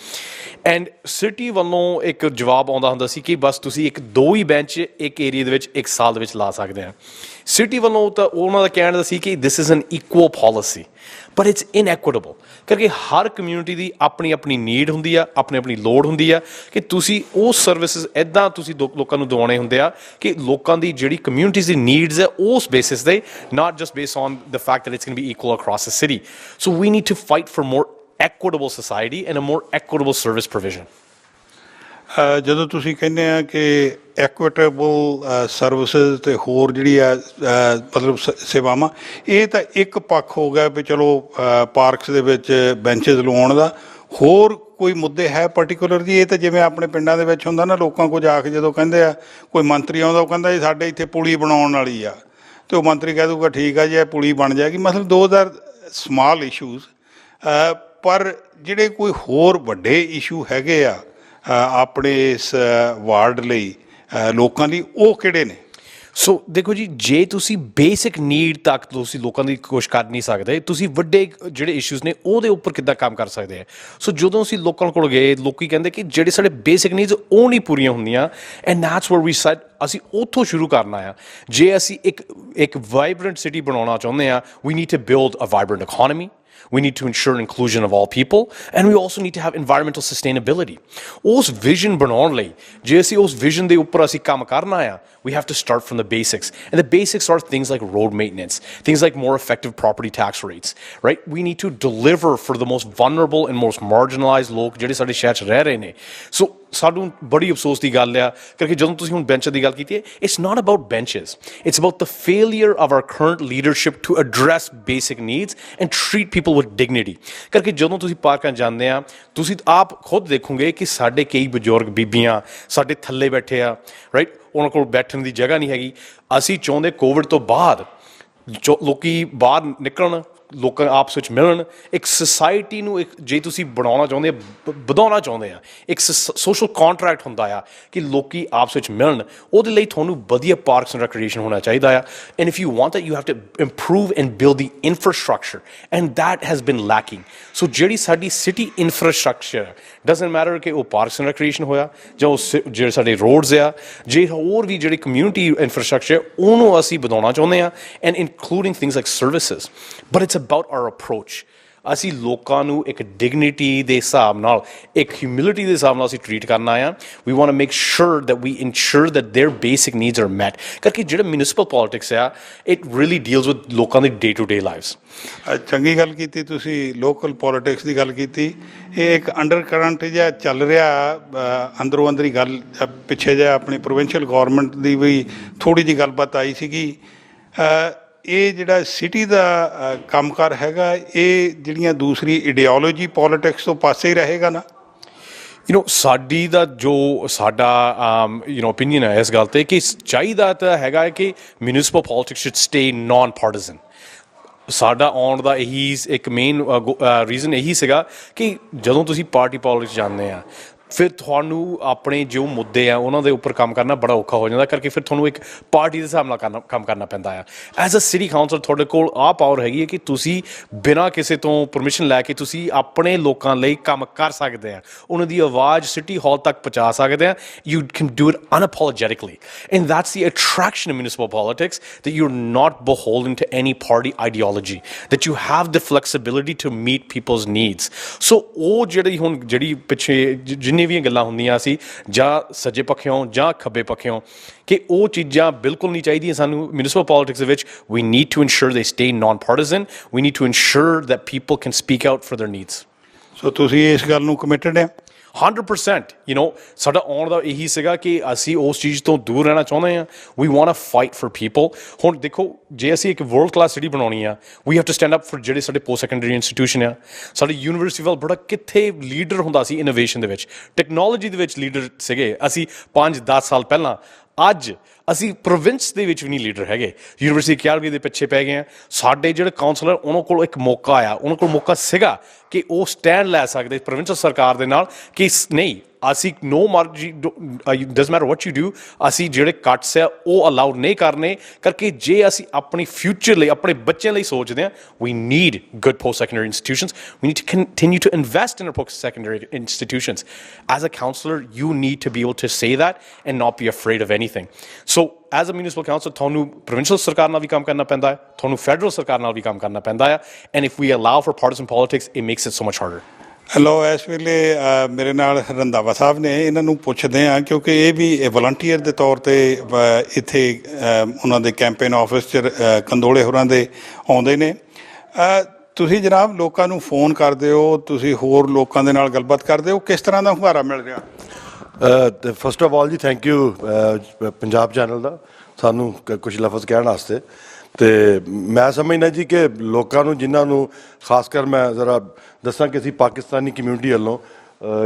ਐਂਡ ਸਿਟੀ ਵੱਲੋਂ ਇੱਕ ਜਵਾਬ ਆਉਂਦਾ ਹੁੰਦਾ ਸੀ ਕਿ ਬਸ ਤੁਸੀਂ 2 ਹੀ ਬੈਂਚ ਇੱਕ ਏਰੀਆ ਦੇ ਵਿੱਚ 1 ਸਾਲ ਦੇ ਵਿੱਚ ਲਾ ਸਕਦੇ ਆ। ਸਿਟੀ ਵੱਲੋਂ ਤਾਂ ਉਹਨਾਂ ਦਾ ਕਹਿਣ ਦਾ ਸੀ ਕਿ this is an equal policy, but it's inequitable, ਕਰਕੇ ਹਰ ਕਮਿਊਨਿਟੀ ਦੀ ਆਪਣੀ ਆਪਣੀ ਨੀਡ ਹੁੰਦੀ ਆ, ਆਪਣੀ ਆਪਣੀ ਲੋੜ ਹੁੰਦੀ ਆ ਕਿ ਤੁਸੀਂ ਉਹ ਸਰਵਿਸਿਜ਼ ਇੱਦਾਂ ਤੁਸੀਂ ਲੋਕਾਂ ਨੂੰ ਦਿਵਾਉਣੇ ਹੁੰਦੇ ਆ ਕਿ ਲੋਕਾਂ ਦੀ ਜਿਹੜੀ ਕਮਿਊਨਿਟੀਜ਼ ਦੀ ਨੀਡਸ ਹੈ ਉਸ ਬੇਸਿਸ 'ਤੇ, not just based on the fact that it's can be equal across the city. So we need to fight for more equitable society and a more equitable service provision। ਜਦੋਂ ਤੁਸੀਂ ਕਹਿੰਦੇ ਆ ਕਿ ਐਕੁਇਟੇਬਲ services ਤੇ ਹੋਰ ਜਿਹੜੀ ਆ ਮਤਲਬ ਸੇਵਾਵਾਂ, ਇਹ ਤਾਂ ਇੱਕ ਪੱਖ ਹੋ ਗਿਆ ਵੀ ਚਲੋ ਪਾਰਕਸ ਦੇ ਵਿੱਚ ਬੈਂਚਸ ਲਵਾਉਣ ਦਾ। ਹੋਰ ਕੋਈ ਮੁੱਦੇ ਹੈ ਪਰਟੀਕੂਲਰ ਜੀ? ਇਹ ਤਾਂ ਜਿਵੇਂ ਆਪਣੇ ਪਿੰਡਾਂ ਦੇ ਵਿੱਚ ਹੁੰਦਾ ਨਾ, ਲੋਕਾਂ ਕੋਲ ਜਾ ਕੇ ਜਦੋਂ ਕਹਿੰਦੇ ਆ, ਕੋਈ ਮੰਤਰੀ ਆਉਂਦਾ, ਉਹ ਕਹਿੰਦਾ ਜੀ ਸਾਡੇ ਇੱਥੇ ਪੁਲੀ ਬਣਾਉਣ ਵਾਲੀ ਆ, ਅਤੇ ਉਹ ਮੰਤਰੀ ਕਹਿ ਦੂਗਾ ਠੀਕ ਆ ਜੀ ਇਹ ਪੁਲੀ ਬਣ ਜਾਏਗੀ। ਮਤਲਬ 2 ਸਮਾਲ ਇਸ਼ੂਜ਼, ਪਰ ਜਿਹੜੇ ਕੋਈ ਹੋਰ ਵੱਡੇ ਇਸ਼ੂ ਹੈਗੇ ਆ ਆਪਣੇ ਇਸ ਵਾਰਡ ਲਈ ਲੋਕਾਂ ਲਈ, ਉਹ ਕਿਹੜੇ ਨੇ? ਸੋ ਦੇਖੋ ਜੀ, ਜੇ ਤੁਸੀਂ ਬੇਸਿਕ ਨੀਡ ਤੱਕ ਤੁਸੀਂ ਲੋਕਾਂ ਦੀ ਕੋਸ਼ਿਸ਼ ਕਰ ਨਹੀਂ ਸਕਦੇ, ਤੁਸੀਂ ਵੱਡੇ ਜਿਹੜੇ ਇਸ਼ੂਜ਼ ਨੇ ਉਹਦੇ ਉੱਪਰ ਕਿੱਦਾਂ ਕੰਮ ਕਰ ਸਕਦੇ ਆ? ਸੋ ਜਦੋਂ ਅਸੀਂ ਲੋਕਾਂ ਕੋਲ ਗਏ, ਲੋਕੀ ਕਹਿੰਦੇ ਕਿ ਜਿਹੜੇ ਸਾਡੇ ਬੇਸਿਕ ਨੀਡਸ ਉਹ ਨਹੀਂ ਪੂਰੀਆਂ ਹੁੰਦੀਆਂ, and that's where we said ਅਸੀਂ ਉੱਥੋਂ ਸ਼ੁਰੂ ਕਰਨਾ ਆ। ਜੇ ਅਸੀਂ ਇੱਕ ਵਾਈਬਰੈਂਟ ਸਿਟੀ ਬਣਾਉਣਾ ਚਾਹੁੰਦੇ ਆ, we need to build a vibrant economy, we need to ensure inclusion of all people, and we also need to have environmental sustainability। ਉਸ ਵਿਜ਼ਨ ਬਣਾਉਣ ਲਈ ਜੇ ਅਸੀਂ ਉਸ ਵਿਜ਼ਨ ਦੇ ਉੱਪਰ ਅਸੀਂ ਕੰਮ ਕਰਨਾ ਆ, we have to start from the basics, and the basics are things like road maintenance, things like more effective property tax rates, right? We need to deliver for the most vulnerable and most marginalized ਲੋਕ ਜਿਹੜੇ ਸਾਡੇ ਸ਼ਹਿਰ 'ਚ ਰਹਿ ਰਹੇ ਨੇ। ਸੋ ਸਾਨੂੰ ਬੜੀ ਅਫਸੋਸ ਦੀ ਗੱਲ ਆ, ਕਿਉਂਕਿ ਜਦੋਂ ਤੁਸੀਂ ਹੁਣ ਬੈਂਚ ਦੀ ਗੱਲ ਕੀਤੀ ਹੈ, it's not about benches, it's about the failure of our current leadership to address basic needs and treat people with dignity. ਕਰਕੇ ਜਦੋਂ ਤੁਸੀਂ ਪਾਰਕਾਂ ਜਾਂਦੇ ਆ, ਤੁਸੀਂ ਆਪ ਖੁਦ ਦੇਖੋਗੇ ਕਿ ਸਾਡੇ ਕਈ ਬਜ਼ੁਰਗ ਬੀਬੀਆਂ ਸਾਡੇ ਥੱਲੇ ਬੈਠੇ ਆ, ਰਾਈਟ? ਉਹਨਾਂ ਕੋਲ ਬੈਠਣ ਦੀ ਜਗ੍ਹਾ ਨਹੀਂ ਹੈਗੀ। ਅਸੀਂ ਚਾਹੁੰਦੇ ਕੋਵਿਡ ਤੋਂ ਬਾਅਦ ਲੋਕੀ ਬਾਹਰ ਨਿਕਲਣ, ਲੋਕਾਂ ਆਪਸ ਵਿੱਚ ਮਿਲਣ, ਇੱਕ ਸੁਸਾਇਟੀ ਨੂੰ ਇੱਕ ਜੇ ਤੁਸੀਂ ਬਣਾਉਣਾ ਚਾਹੁੰਦੇ, ਵਧਾਉਣਾ ਚਾਹੁੰਦੇ ਆ, ਇੱਕ ਸੋਸ਼ਲ ਕੰਟਰੈਕਟ ਹੁੰਦਾ ਆ ਕਿ ਲੋਕੀ ਆਪਸ ਵਿੱਚ ਮਿਲਣ, ਉਹਦੇ ਲਈ ਤੁਹਾਨੂੰ ਵਧੀਆ ਪਾਰਕਸ ਐਂਡ ਰੈਕਰੀਏਸ਼ਨ ਹੋਣਾ ਚਾਹੀਦਾ ਆ। And if you want that, you have to improve and build the infrastructure, and that has been lacking. So ਜਿਹੜੀ ਸਾਡੀ ਸਿਟੀ ਇਨਫਰਾਸਟਰਕਚਰ, ਡਜ਼ਨਟ ਮੈਟਰ ਕਿ ਉਹ ਪਾਰਕਸ ਐਂਡ ਰੈਕਰੀਏਸ਼ਨ ਹੋਇਆ ਜਾਂ ਉਹ ਜਿਹੜੇ ਸਾਡੇ ਰੋਡਸ ਆ, ਜੇ ਹੋਰ ਵੀ ਜਿਹੜੀ ਕਮਿਊਨਿਟੀ ਇਨਫਰਾਸਟਰਕਚਰ ਉਹਨੂੰ ਅਸੀਂ ਵਧਾਉਣਾ ਚਾਹੁੰਦੇ ਆ, and including things like services, but it's about our approach। ਅਸੀਂ ਲੋਕਾਂ ਨੂੰ ਇੱਕ ਡਿਗਨਿਟੀ ਦੇ ਹਿਸਾਬ ਨਾਲ, ਇੱਕ ਹਿਊਮਿਲਿਟੀ ਦੇ ਹਿਸਾਬ ਨਾਲ ਅਸੀਂ ਟਰੀਟ ਕਰਨਾ ਆ। We want to make sure that we ensure that their basic needs are met. ਕਰਕੇ ਜਿਹੜਾ ਮਿਊਨਿਸਪਲ ਪੋਲਿਟਿਕਸ ਆ, ਇਟ ਰੀਅਲੀ ਡੀਲਸ ਵਿਦ ਲੋਕਾਂ ਦੀ ਡੇ ਟੂ ਡੇ ਲਾਈਵਸ। ਚੰਗੀ ਗੱਲ ਕੀਤੀ ਤੁਸੀਂ, ਲੋਕਲ ਪੋਲਿਟਿਕਸ ਦੀ ਗੱਲ ਕੀਤੀ। ਇਹ ਇੱਕ ਅੰਡਰ ਕਰੰਟ ਜਿਹਾ ਚੱਲ ਰਿਹਾ ਅੰਦਰੋਂ ਅੰਦਰੀ ਗੱਲ। ਪਿੱਛੇ ਜਿਹਾ ਆਪਣੀ ਪ੍ਰੋਵਿੰਸ਼ੀਅਲ ਗੌਰਮੈਂਟ ਦੀ ਵੀ ਥੋੜ੍ਹੀ ਜਿਹੀ ਗੱਲਬਾਤ ਆਈ ਸੀਗੀ। ਇਹ ਜਿਹੜਾ ਸਿਟੀ ਦਾ ਕੰਮਕਾਰ ਹੈਗਾ, ਇਹ ਜਿਹੜੀਆਂ ਦੂਸਰੀ ਇਡੀਓਲੋਜੀ ਪੋਲਿਟਿਕਸ ਤੋਂ ਪਾਸੇ ਹੀ ਰਹੇਗਾ ਨਾ। ਸਾਡੀ ਦਾ ਜੋ ਸਾਡਾ ਓਪੀਨੀਅਨ ਹੈ ਇਸ ਗੱਲ 'ਤੇ ਕਿ ਚਾਹੀਦਾ ਤਾਂ ਹੈਗਾ ਹੈ ਕਿ municipal politics should stay non partisan. ਸਾਡਾ ਆਉਣ ਦਾ ਇਹੀ ਇੱਕ ਮੇਨ ਰੀਜ਼ਨ ਇਹੀ ਸੀਗਾ ਕਿ ਜਦੋਂ ਤੁਸੀਂ ਪਾਰਟੀ ਪੋਲਿਟਿਕਸ ਜਾਂਦੇ ਆ, ਫਿਰ ਤੁਹਾਨੂੰ ਆਪਣੇ ਜੋ ਮੁੱਦੇ ਆ ਉਹਨਾਂ ਦੇ ਉੱਪਰ ਕੰਮ ਕਰਨਾ ਬੜਾ ਔਖਾ ਹੋ ਜਾਂਦਾ। ਕਰਕੇ ਫਿਰ ਤੁਹਾਨੂੰ ਇੱਕ ਪਾਰਟੀ ਦੇ ਹਿਸਾਬ ਨਾਲ ਕੰਮ ਕਰਨਾ ਪੈਂਦਾ ਆ। ਐਜ਼ ਅ ਸਿਟੀ ਕਾਊਂਸਲ ਤੁਹਾਡੇ ਕੋਲ ਆਹ ਪਾਵਰ ਹੈਗੀ ਹੈ ਕਿ ਤੁਸੀਂ ਬਿਨਾਂ ਕਿਸੇ ਤੋਂ ਪਰਮਿਸ਼ਨ ਲੈ ਕੇ ਤੁਸੀਂ ਆਪਣੇ ਲੋਕਾਂ ਲਈ ਕੰਮ ਕਰ ਸਕਦੇ ਆ, ਉਹਨਾਂ ਦੀ ਆਵਾਜ਼ ਸਿਟੀ ਹਾਲ ਤੱਕ ਪਹੁੰਚਾ ਸਕਦੇ ਆ। You can do it unapologetically, and that's the attraction of municipal politics, that you're not beholden to any party ideology, that you have the flexibility to meet people's needs. So ਉਹ ਜਿਹੜੀ ਪਿੱਛੇ ਜਿੰਨੀ ਵੀ ਗੱਲਾਂ ਹੁੰਦੀਆਂ ਸੀ ਜਾਂ ਸੱਜੇ ਪੱਖਿਓਂ ਜਾਂ ਖੱਬੇ ਪੱਖਿਓਂ, ਕਿ ਉਹ ਚੀਜ਼ਾਂ ਬਿਲਕੁਲ ਨਹੀਂ ਚਾਹੀਦੀਆਂ ਸਾਨੂੰ ਮਿਊਨਿਸਪਲ ਪੋਲਿਟਿਕਸ ਦੇ ਵਿੱਚ। We need to ensure they stay non partisan, we need to ensure that people can speak out for their needs. So ਤੁਸੀਂ ਇਸ ਗੱਲ ਨੂੰ ਕਮਿਟਡ ਆ? 100%। ਸਾਡਾ ਆਉਣ ਦਾ ਇਹੀ ਸੀਗਾ ਕਿ ਅਸੀਂ ਉਸ ਚੀਜ਼ ਤੋਂ ਦੂਰ ਰਹਿਣਾ ਚਾਹੁੰਦੇ ਹਾਂ। We want to fight for people. ਹੁਣ ਦੇਖੋ, ਜੇ ਅਸੀਂ ਇੱਕ ਵਰਲਡ ਕਲਾਸ ਸਿਟੀ ਬਣਾਉਣੀ ਆ, we have to stand up for ਜਿਹੜੇ ਸਾਡੇ ਪੋਸਟ ਸੈਕੰਡਰੀ ਇੰਸਟੀਟਿਊਸ਼ਨ ਆ। ਸਾਡੇ ਯੂਨੀਵਰਸਿਟੀ ਵੱਲ ਬੜਾ ਕਿੱਥੇ ਲੀਡਰ ਹੁੰਦਾ ਸੀ ਇਨੋਵੇਸ਼ਨ ਦੇ ਵਿੱਚ, ਟੈਕਨੋਲੋਜੀ ਦੇ ਵਿੱਚ ਲੀਡਰ ਸੀਗੇ ਅਸੀਂ 5-10 ਸਾਲ ਪਹਿਲਾਂ। ਅੱਜ ਅਸੀਂ ਪ੍ਰੋਵਿੰਸ ਦੇ ਵਿੱਚ ਵੀ ਨਹੀਂ ਲੀਡਰ ਹੈਗੇ, ਯੂਨੀਵਰਸਿਟੀ ਕਿਆਰਵੀ ਦੇ ਪਿੱਛੇ ਪੈ ਗਏ ਆ। ਸਾਡੇ ਜਿਹੜੇ ਕਾਉਂਸਲਰ, ਉਹਨਾਂ ਕੋਲ ਇੱਕ ਮੌਕਾ ਆ, ਉਹਨਾਂ ਕੋਲ ਮੌਕਾ ਸੀਗਾ ਕਿ ਉਹ ਸਟੈਂਡ ਲੈ ਸਕਦੇ ਪ੍ਰੋਵਿੰਸ਼ਲ ਸਰਕਾਰ ਦੇ ਨਾਲ ਕਿ ਨਹੀਂ, ਅਸੀਂ ਨੋ ਮਰਜੀ does matter what you do, ਅਸੀਂ ਜਿਹੜੇ ਕੱਟਸ ਆ ਉਹ ਅਲਾਉਡ ਨਹੀਂ ਕਰਨੇ। ਕਰਕੇ ਜੇ ਅਸੀਂ ਆਪਣੀ ਫਿਊਚਰ ਲਈ, ਆਪਣੇ ਬੱਚਿਆਂ ਲਈ ਸੋਚਦੇ ਹਾਂ, we need good post secondary institutions, we need to continue to invest in post secondary institutions. As a councillor you need to be able to say that and not be afraid of anything. So as a municipal council ਤੁਹਾਨੂੰ provincial ਸਰਕਾਰ ਨਾਲ ਵੀ ਕੰਮ ਕਰਨਾ ਪੈਂਦਾ ਹੈ, ਤੁਹਾਨੂੰ federal ਸਰਕਾਰ ਨਾਲ ਵੀ ਕੰਮ ਕਰਨਾ ਪੈਂਦਾ ਹੈ। And if we allow for partisan politics, it makes it so much harder. Hello, ਇਸ ਵੇਲੇ ਮੇਰੇ ਨਾਲ ਰੰਧਾਵਾ ਸਾਹਿਬ ਨੇ। ਇਹਨਾਂ ਨੂੰ ਪੁੱਛਦੇ ਹਾਂ ਕਿਉਂਕਿ ਇਹ ਵੀ ਵਲੰਟੀਅਰ ਦੇ ਤੌਰ 'ਤੇ ਇੱਥੇ ਉਹਨਾਂ ਦੇ ਕੈਂਪੇਨ ਆਫਿਸ 'ਚ ਕੰਦੋਲੇ ਹੋਰਾਂ ਦੇ ਆਉਂਦੇ ਨੇ। ਤੁਸੀਂ ਜਨਾਬ ਲੋਕਾਂ ਨੂੰ ਫੋਨ ਕਰਦੇ ਹੋ, ਤੁਸੀਂ ਹੋਰ ਲੋਕਾਂ ਦੇ ਨਾਲ ਗੱਲਬਾਤ ਕਰਦੇ ਹੋ, ਕਿਸ ਤਰ੍ਹਾਂ ਦਾ ਹੁੰਗਾਰਾ ਮਿਲ ਰਿਹਾ? ਫਸਟ ਆਫ ਆਲ ਜੀ ਥੈਂਕ ਯੂ ਪੰਜਾਬ ਚੈਨਲ ਦਾ ਸਾਨੂੰ ਕੁਝ ਲਫ਼ਜ਼ ਕਹਿਣ ਵਾਸਤੇ। ਅਤੇ ਮੈਂ ਸਮਝਦਾ ਜੀ ਕਿ ਲੋਕਾਂ ਨੂੰ, ਜਿਨ੍ਹਾਂ ਨੂੰ ਖਾਸ ਕਰ ਮੈਂ ਜ਼ਰਾ ਦੱਸਾਂ ਕਿ ਅਸੀਂ ਪਾਕਿਸਤਾਨੀ ਕਮਿਊਨਿਟੀ ਵੱਲੋਂ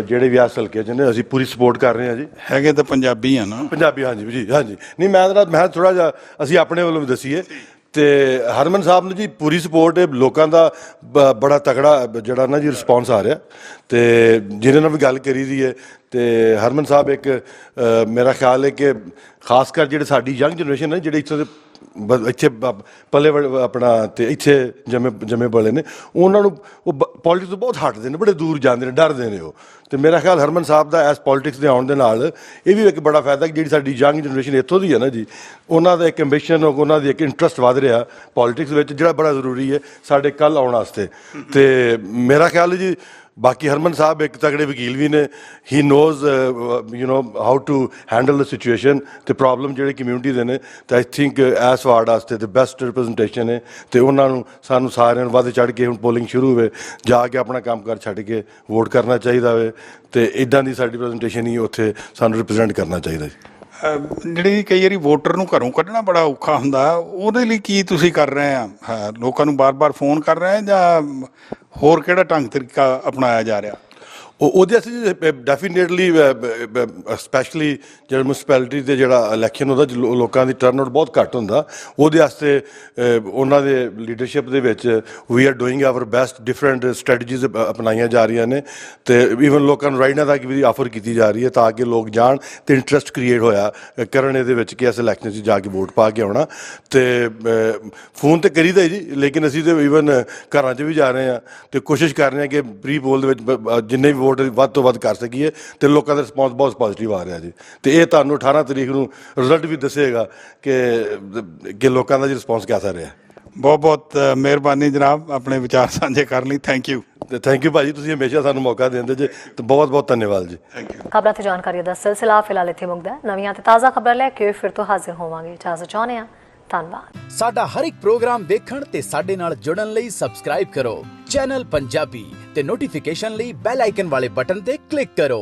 ਜਿਹੜੇ ਵੀ ਇਸ ਹਲਕੇ 'ਚ ਨੇ, ਅਸੀਂ ਪੂਰੀ ਸਪੋਰਟ ਕਰ ਰਹੇ ਹਾਂ ਜੀ। ਹੈਗੇ ਤਾਂ ਪੰਜਾਬੀ ਆ ਨਾ? ਪੰਜਾਬੀ, ਹਾਂਜੀ ਜੀ, ਹਾਂਜੀ। ਨਹੀਂ, ਮੈਂ ਥੋੜ੍ਹਾ ਜਿਹਾ ਅਸੀਂ ਆਪਣੇ ਵੱਲੋਂ ਵੀ ਦੱਸੀਏ। ਅਤੇ ਹਰਮਨ ਸਾਹਿਬ ਨੂੰ ਜੀ ਪੂਰੀ ਸਪੋਰਟ ਹੈ। ਲੋਕਾਂ ਦਾ ਬੜਾ ਤਕੜਾ ਜਿਹੜਾ ਨਾ ਜੀ ਰਿਸਪੌਂਸ ਆ ਰਿਹਾ, ਅਤੇ ਜਿਹਨਾਂ ਨਾਲ ਵੀ ਗੱਲ ਕਰੀ ਦੀ ਹੈ। ਅਤੇ ਹਰਮਨ ਸਾਹਿਬ ਇੱਕ ਮੇਰਾ ਖਿਆਲ ਹੈ ਕਿ ਖਾਸ ਕਰ ਜਿਹੜੇ ਸਾਡੀ ਯੰਗ ਜਨਰੇਸ਼ਨ ਹੈ, ਜਿਹੜੇ ਇੱਥੇ ਪਲੇ ਆਪਣਾ ਅਤੇ ਇੱਥੇ ਜੰਮੇ ਪਲੇ ਨੇ, ਉਹਨਾਂ ਨੂੰ ਉਹ ਪੋਲੀਟਿਕਸ ਤੋਂ ਬਹੁਤ ਹਟਦੇ ਨੇ, ਬੜੇ ਦੂਰ ਜਾਂਦੇ ਨੇ, ਡਰਦੇ ਨੇ ਉਹ। ਅਤੇ ਮੇਰਾ ਖਿਆਲ ਹਰਮਨ ਸਾਹਿਬ ਦਾ ਇਸ ਪੋਲੀਟਿਕਸ ਦੇ ਆਉਣ ਦੇ ਨਾਲ ਇਹ ਵੀ ਇੱਕ ਬੜਾ ਫਾਇਦਾ ਕਿ ਜਿਹੜੀ ਸਾਡੀ ਯੰਗ ਜਨਰੇਸ਼ਨ ਇੱਥੋਂ ਦੀ ਹੈ ਨਾ ਜੀ, ਉਹਨਾਂ ਦਾ ਇੱਕ ਐਂਬੀਸ਼ਨ, ਉਹਨਾਂ ਦੀ ਇੱਕ ਇੰਟਰਸਟ ਵੱਧ ਰਿਹਾ ਪੋਲੀਟਿਕਸ ਵਿੱਚ, ਜਿਹੜਾ ਬੜਾ ਜ਼ਰੂਰੀ ਹੈ ਸਾਡੇ ਕੱਲ੍ਹ ਆਉਣ ਵਾਸਤੇ। ਅਤੇ ਮੇਰਾ ਖਿਆਲ ਹੈ ਜੀ ਬਾਕੀ ਹਰਮਨ ਸਾਹਿਬ ਇੱਕ ਤਗੜੇ ਵਕੀਲ ਵੀ ਨੇ। He knows how to handle the situation ਅਤੇ ਪ੍ਰੋਬਲਮ ਜਿਹੜੇ ਕਮਿਊਨਿਟੀ ਦੇ ਨੇ। ਅਤੇ ਆਈ ਥਿੰਕ ਇਸ ਵਾਰਡ ਵਾਸਤੇ ਦ ਬੈਸਟ ਰਿਪਰੈਜ਼ੈਂਟੇਸ਼ਨ ਹੈ। ਅਤੇ ਉਹਨਾਂ ਨੂੰ, ਸਾਨੂੰ ਸਾਰਿਆਂ ਨੂੰ ਵੱਧ ਚੜ੍ਹ ਕੇ, ਹੁਣ ਪੋਲਿੰਗ ਸ਼ੁਰੂ ਹੋਵੇ, ਜਾ ਕੇ ਆਪਣਾ ਕੰਮ ਕਾਰ ਛੱਡ ਕੇ ਵੋਟ ਕਰਨਾ ਚਾਹੀਦਾ ਵੇ। ਅਤੇ ਇੱਦਾਂ ਦੀ ਸਾਡੀ ਪ੍ਰੈਜ਼ੈਂਟੇਸ਼ਨ ਹੀ ਉੱਥੇ ਸਾਨੂੰ ਰਿਪਰੈਜ਼ੈਂਟ ਕਰਨਾ ਚਾਹੀਦਾ ਜੀ। ਜਿਹੜੀ ਕਈ ਵਾਰੀ ਵੋਟਰ ਨੂੰ ਘਰੋਂ ਕੱਢਣਾ ਬੜਾ ਔਖਾ ਹੁੰਦਾ, ਉਹਦੇ ਲਈ ਕੀ ਤੁਸੀਂ ਕਰ ਰਹੇ ਆ? ਲੋਕਾਂ ਨੂੰ ਬਾਰ-ਬਾਰ ਫੋਨ ਕਰ ਰਹੇ ਜਾਂ ਹੋਰ ਕਿਹੜਾ ਢੰਗ ਤਰੀਕਾ ਅਪਣਾਇਆ ਜਾ ਰਿਹਾ? ਉਹਦੇ ਅਸੀਂ ਡੈਫੀਨੇਟਲੀ ਸਪੈਸ਼ਲੀ ਜਿਹੜਾ ਮਿਊਨਿਸਪੈਲਿਟੀ ਦੇ ਜਿਹੜਾ ਇਲੈਕਸ਼ਨ ਉਹਦਾ ਲੋਕਾਂ ਦੀ ਟਰਨ ਆਊਟ ਬਹੁਤ ਘੱਟ ਹੁੰਦਾ, ਉਹਦੇ ਵਾਸਤੇ ਉਹਨਾਂ ਦੇ ਲੀਡਰਸ਼ਿਪ ਦੇ ਵਿੱਚ we are doing our best. Different strategies ਅਪਣਾਈਆਂ ਜਾ ਰਹੀਆਂ ਨੇ, ਅਤੇ ਈਵਨ ਲੋਕਾਂ ਨੂੰ ਰਾਈਡਾਂ ਤੱਕ ਵੀ ਆਫਰ ਕੀਤੀ ਜਾ ਰਹੀ ਹੈ ਤਾਂ ਕਿ ਲੋਕ ਜਾਣ, ਅਤੇ ਇੰਟਰਸਟ ਕ੍ਰੀਏਟ ਹੋਇਆ ਕਰਨ ਇਹਦੇ ਵਿੱਚ ਕਿ ਇਸ ਇਲੈਕਸ਼ਨ 'ਚ ਜਾ ਕੇ ਵੋਟ ਪਾ ਕੇ ਆਉਣਾ। ਅਤੇ ਫੋਨ ਤਾਂ ਕਰੀਦਾ ਜੀ, ਲੇਕਿਨ ਅਸੀਂ ਤਾਂ ਈਵਨ ਘਰਾਂ 'ਚ ਵੀ ਜਾ ਰਹੇ ਹਾਂ ਅਤੇ ਕੋਸ਼ਿਸ਼ ਕਰ ਰਹੇ ਹਾਂ ਕਿ ਪ੍ਰੀ ਪੋਲ ਦੇ ਵਿੱਚ ਜਿੰਨੇ ਵੀ ਵੋਟ ਵੱਧ ਤੋਂ ਵੱਧ ਕਰ ਸਕੀਏ। ਅਤੇ ਲੋਕਾਂ ਦਾ ਰਿਸਪੌਂਸ ਬਹੁਤ ਪੋਜ਼ੀਟਿਵ ਆ ਰਿਹਾ ਜੀ। ਅਤੇ ਇਹ ਤੁਹਾਨੂੰ 18 ਤਰੀਕ ਨੂੰ ਰਿਜ਼ਲਟ ਵੀ ਦੱਸੇਗਾ ਕਿ ਲੋਕਾਂ ਦਾ ਜੀ ਰਿਸਪੌਂਸ ਕਿਹਦਾ ਰਿਹਾ। ਬਹੁਤ ਬਹੁਤ ਮਿਹਰਬਾਨੀ ਜਨਾਬ ਆਪਣੇ ਵਿਚਾਰ ਸਾਂਝੇ ਕਰਨ ਲਈ। Thank you. ਤੇ ਥੈਂਕ ਯੂ ਭਾਜੀ, ਤੁਸੀਂ ਹਮੇਸ਼ਾ ਸਾਨੂੰ ਮੌਕਾ ਦਿੰਦੇ ਜੇ, ਤੇ ਬਹੁਤ ਬਹੁਤ ਧੰਨਵਾਦ ਜੀ। Thank you. ਖਬਰਾਂ ਤੇ ਜਾਣਕਾਰੀ ਦਾ ਸਿਲਸਿਲਾ ਫਿਲਹਾਲ ਇੱਥੇ ਮੁੱਕਦਾ ਹੈ। ਨਵੀਆਂ ਤੇ ਤਾਜ਼ਾ ਖਬਰਾਂ ਲੈ ਕੇ ਫਿਰ ਤੋਂ ਹਾਜ਼ਰ ਹੋਵਾਂਗੇ। ਇਜਾਜ਼ਤ ਚਾਹੁੰਦੇ ਹਾਂ। ਧੰਨਵਾਦ। ਸਾਡਾ ਹਰ ਇੱਕ ਪ੍ਰੋਗਰਾਮ ਦੇਖਣ ਤੇ ਸਾਡੇ ਨਾਲ ਜੁੜਨ ਲਈ ਸਬਸਕ੍ਰਾਈਬ ਕਰੋ ਚੈਨਲ ਪੰਜਾਬੀ ਤੇ ਨੋਟੀਫਿਕੇਸ਼ਨ ਲਈ ਬੈਲ ਆਈਕਨ ਵਾਲੇ ਬਟਨ ਤੇ ਕਲਿੱਕ ਕਰੋ।